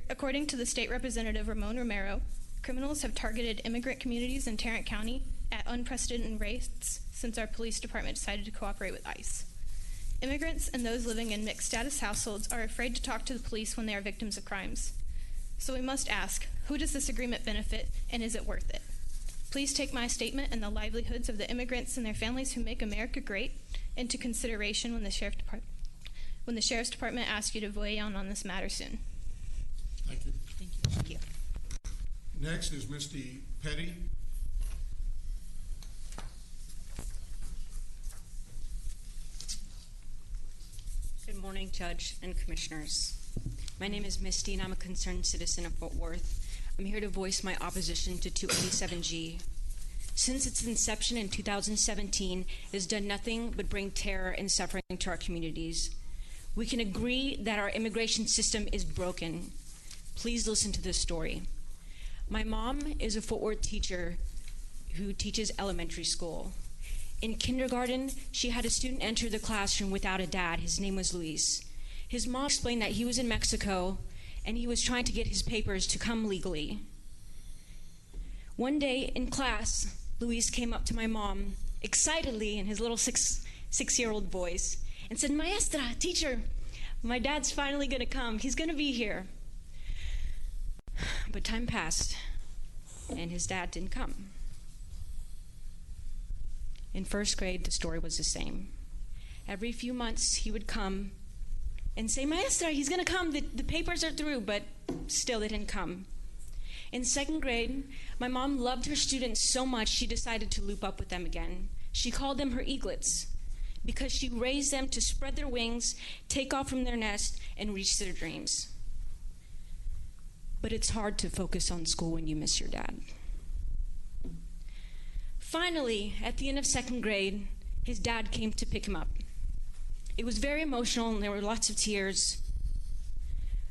A: According to the State Representative Ramon Romero, criminals have targeted immigrant communities in Tarrant County at unprecedented rates since our police department decided to cooperate with ICE. Immigrants and those living in mixed status households are afraid to talk to the police when they are victims of crimes. So we must ask, who does this agreement benefit, and is it worth it? Please take my statement and the livelihoods of the immigrants and their families who make America great into consideration when the Sheriff's Department asks you to weigh in on this matter soon.
C: Thank you.
A: Thank you.
C: Next is Misty Petty.
V: Good morning, Judge and Commissioners. My name is Misty, and I'm a concerned citizen of Fort Worth. I'm here to voice my opposition to 287G. Since its inception in 2017, it has done nothing but bring terror and suffering to our communities. We can agree that our immigration system is broken. Please listen to this story. My mom is a Fort Worth teacher who teaches elementary school. In kindergarten, she had a student enter the classroom without a dad. His name was Luis. His mom explained that he was in Mexico and he was trying to get his papers to come legally. One day in class, Luis came up to my mom excitedly in his little six-year-old voice and said, "Maestra, teacher, my dad's finally going to come. He's going to be here." But time passed, and his dad didn't come. In first grade, the story was the same. Every few months, he would come and say, "Maestra, he's going to come. The papers are through," but still they didn't come. In second grade, my mom loved her students so much she decided to loop up with them again. She called them her eaglets because she raised them to spread their wings, take off from their nest, and reach their dreams. But it's hard to focus on school when you miss your dad. Finally, at the end of second grade, his dad came to pick him up. It was very emotional and there were lots of tears.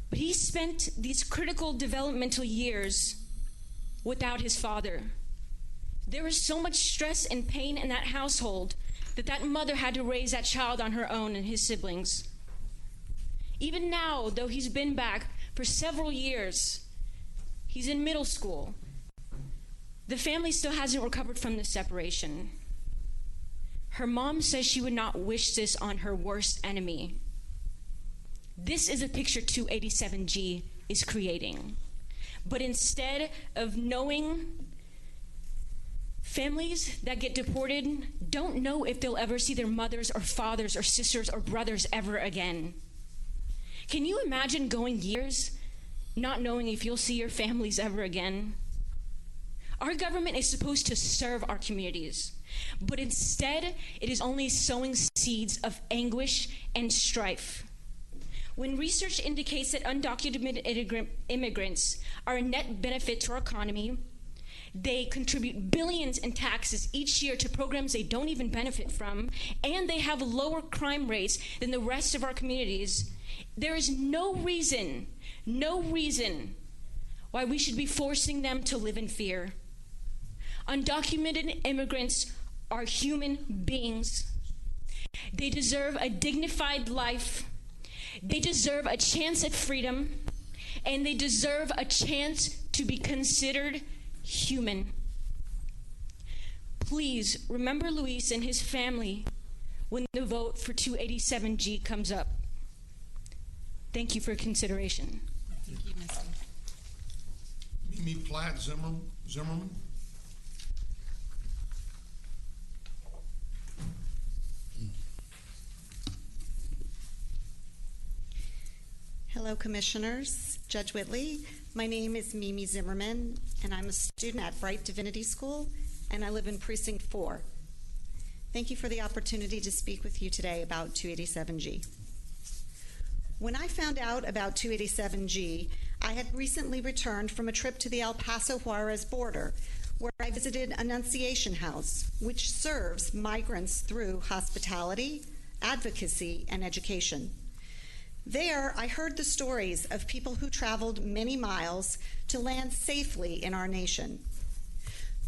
V: But he spent these critical developmental years without his father. There was so much stress and pain in that household that mother had to raise that child on her own and his siblings. Even now, though he's been back for several years, he's in middle school. The family still hasn't recovered from the separation. Her mom says she would not wish this on her worst enemy. This is a picture 287G is creating. But instead of knowing, families that get deported don't know if they'll ever see their mothers or fathers or sisters or brothers ever again. Can you imagine going years not knowing if you'll see your families ever again? Our government is supposed to serve our communities, but instead it is only sowing seeds of anguish and strife. When research indicates that undocumented immigrants are a net benefit to our economy, they contribute billions in taxes each year to programs they don't even benefit from, and they have lower crime rates than the rest of our communities, there is no reason why we should be forcing them to live in fear. Undocumented immigrants are human beings. They deserve a dignified life. They deserve a chance at freedom, and they deserve a chance to be considered human. Please remember Luis and his family when the vote for 287G comes up. Thank you for consideration.
H: Thank you, Misty.
C: Mimi Platt Zimmerman.
D: Hello, Commissioners. Judge Whitley. My name is Mimi Zimmerman, and I'm a student at Bright Divinity School, and I live in Precinct 4. Thank you for the opportunity to speak with you today about 287G. When I found out about 287G, I had recently returned from a trip to the El Paso Juarez border, where I visited Annunciation House, which serves migrants through hospitality, advocacy, and education. There, I heard the stories of people who traveled many miles to land safely in our nation.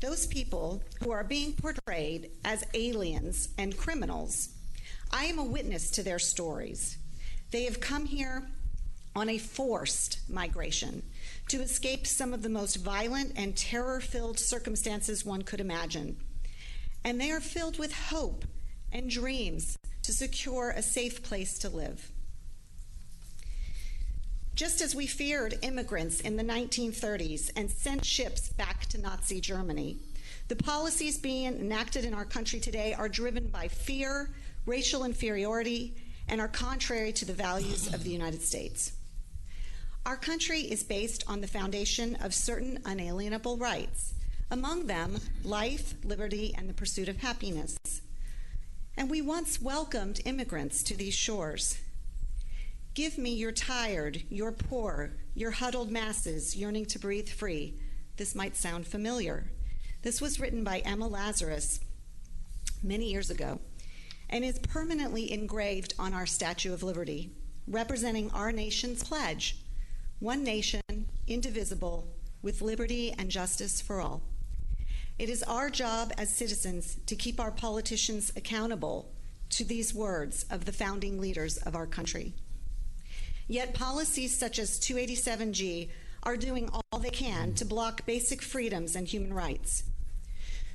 D: Those people who are being portrayed as aliens and criminals, I am a witness to their stories. They have come here on a forced migration to escape some of the most violent and terror-filled circumstances one could imagine. And they are filled with hope and dreams to secure a safe place to live. Just as we feared immigrants in the 1930s and sent ships back to Nazi Germany, the policies being enacted in our country today are driven by fear, racial inferiority, and are contrary to the values of the United States. Our country is based on the foundation of certain unalienable rights, among them life, liberty, and the pursuit of happiness. And we once welcomed immigrants to these shores. Give me your tired, your poor, your huddled masses yearning to breathe free. This might sound familiar. This was written by Emma Lazarus many years ago and is permanently engraved on our Statue of Liberty, representing our nation's pledge: one nation, indivisible, with liberty and justice for all. It is our job as citizens to keep our politicians accountable to these words of the founding leaders of our country. Yet policies such as 287G are doing all they can to block basic freedoms and human rights.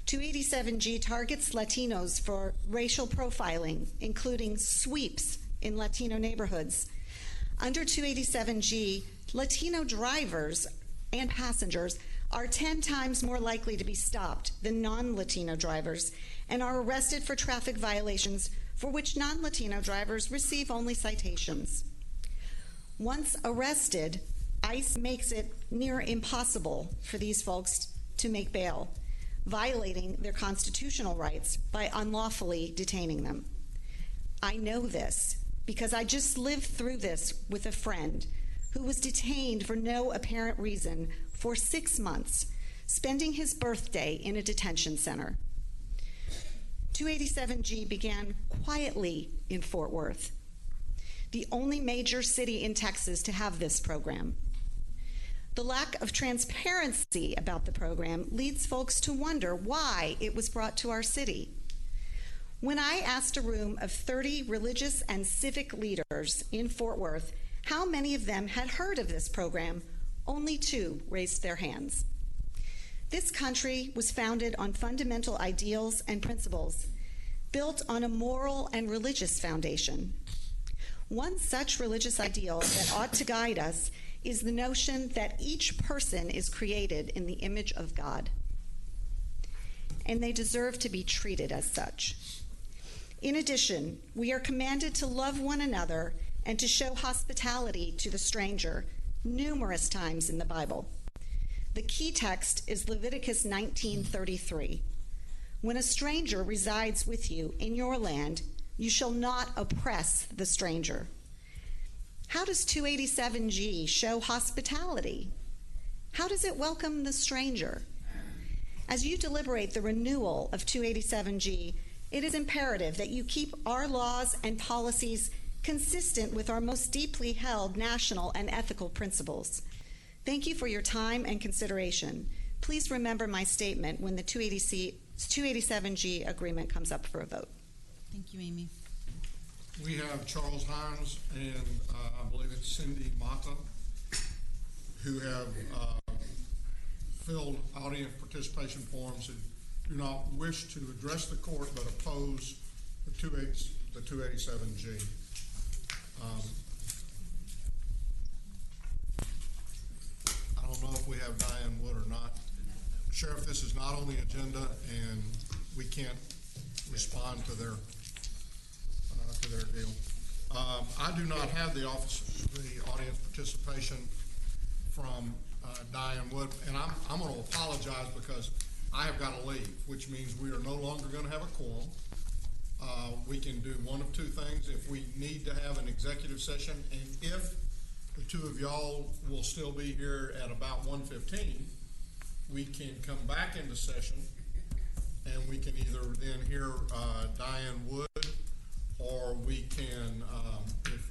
D: 287G targets Latinos for racial profiling, including sweeps in Latino neighborhoods. Under 287G, Latino drivers and passengers are 10 times more likely to be stopped than non-Latino drivers and are arrested for traffic violations for which non-Latino drivers receive only citations. Once arrested, ICE makes it near impossible for these folks to make bail, violating their constitutional rights by unlawfully detaining them. I know this because I just lived through this with a friend who was detained for no apparent reason for 6 months, spending his birthday in a detention center. 287G began quietly in Fort Worth, the only major city in Texas to have this program. The lack of transparency about the program leads folks to wonder why it was brought to our city. When I asked a room of 30 religious and civic leaders in Fort Worth how many of them had heard of this program, only 2 raised their hands. This country was founded on fundamental ideals and principles, built on a moral and religious foundation. One such religious ideal that ought to guide us is the notion that each person is created in the image of God, and they deserve to be treated as such. In addition, we are commanded to love one another and to show hospitality to the stranger numerous times in the Bible. The key text is Leviticus 19:33. When a stranger resides with you in your land, you shall not oppress the stranger. How does 287G show hospitality? How does it welcome the stranger? As you deliberate the renewal of 287G, it is imperative that you keep our laws and policies consistent with our most deeply held national and ethical principles. Thank you for your time and consideration. Please remember my statement when the 287G agreement comes up for a vote.
H: Thank you, Amy.
C: We have Charles Hines and I believe it's Cindy Mata who have filled audience participation forms and do not wish to address the court but oppose the 287G. I don't know if we have Diane Wood or not. Sheriff, this is not on the agenda and we can't respond to their deal. I do not have the audience participation from Diane Wood, and I'm going to apologize because I have got to leave, which means we are no longer going to have a quorum. We can do one of two things. If we need to have an executive session, and if the two of y'all will still be here at about 1:15, we can come back into session, and we can either then hear Diane Wood, or we can, if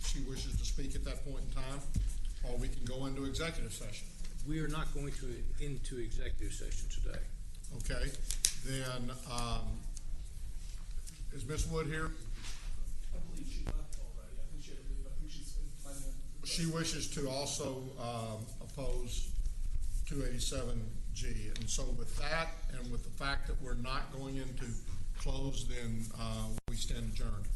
C: she wishes to speak at that point in time, or we can go into executive session.
E: We are not going into executive session today.
C: Okay, then is Ms. Wood here?
B: I believe she left already. I think she had to leave. I think she's planning on.
C: She wishes to also oppose 287G. And so with that, and with the fact that we're not going into close, then we stand adjourned.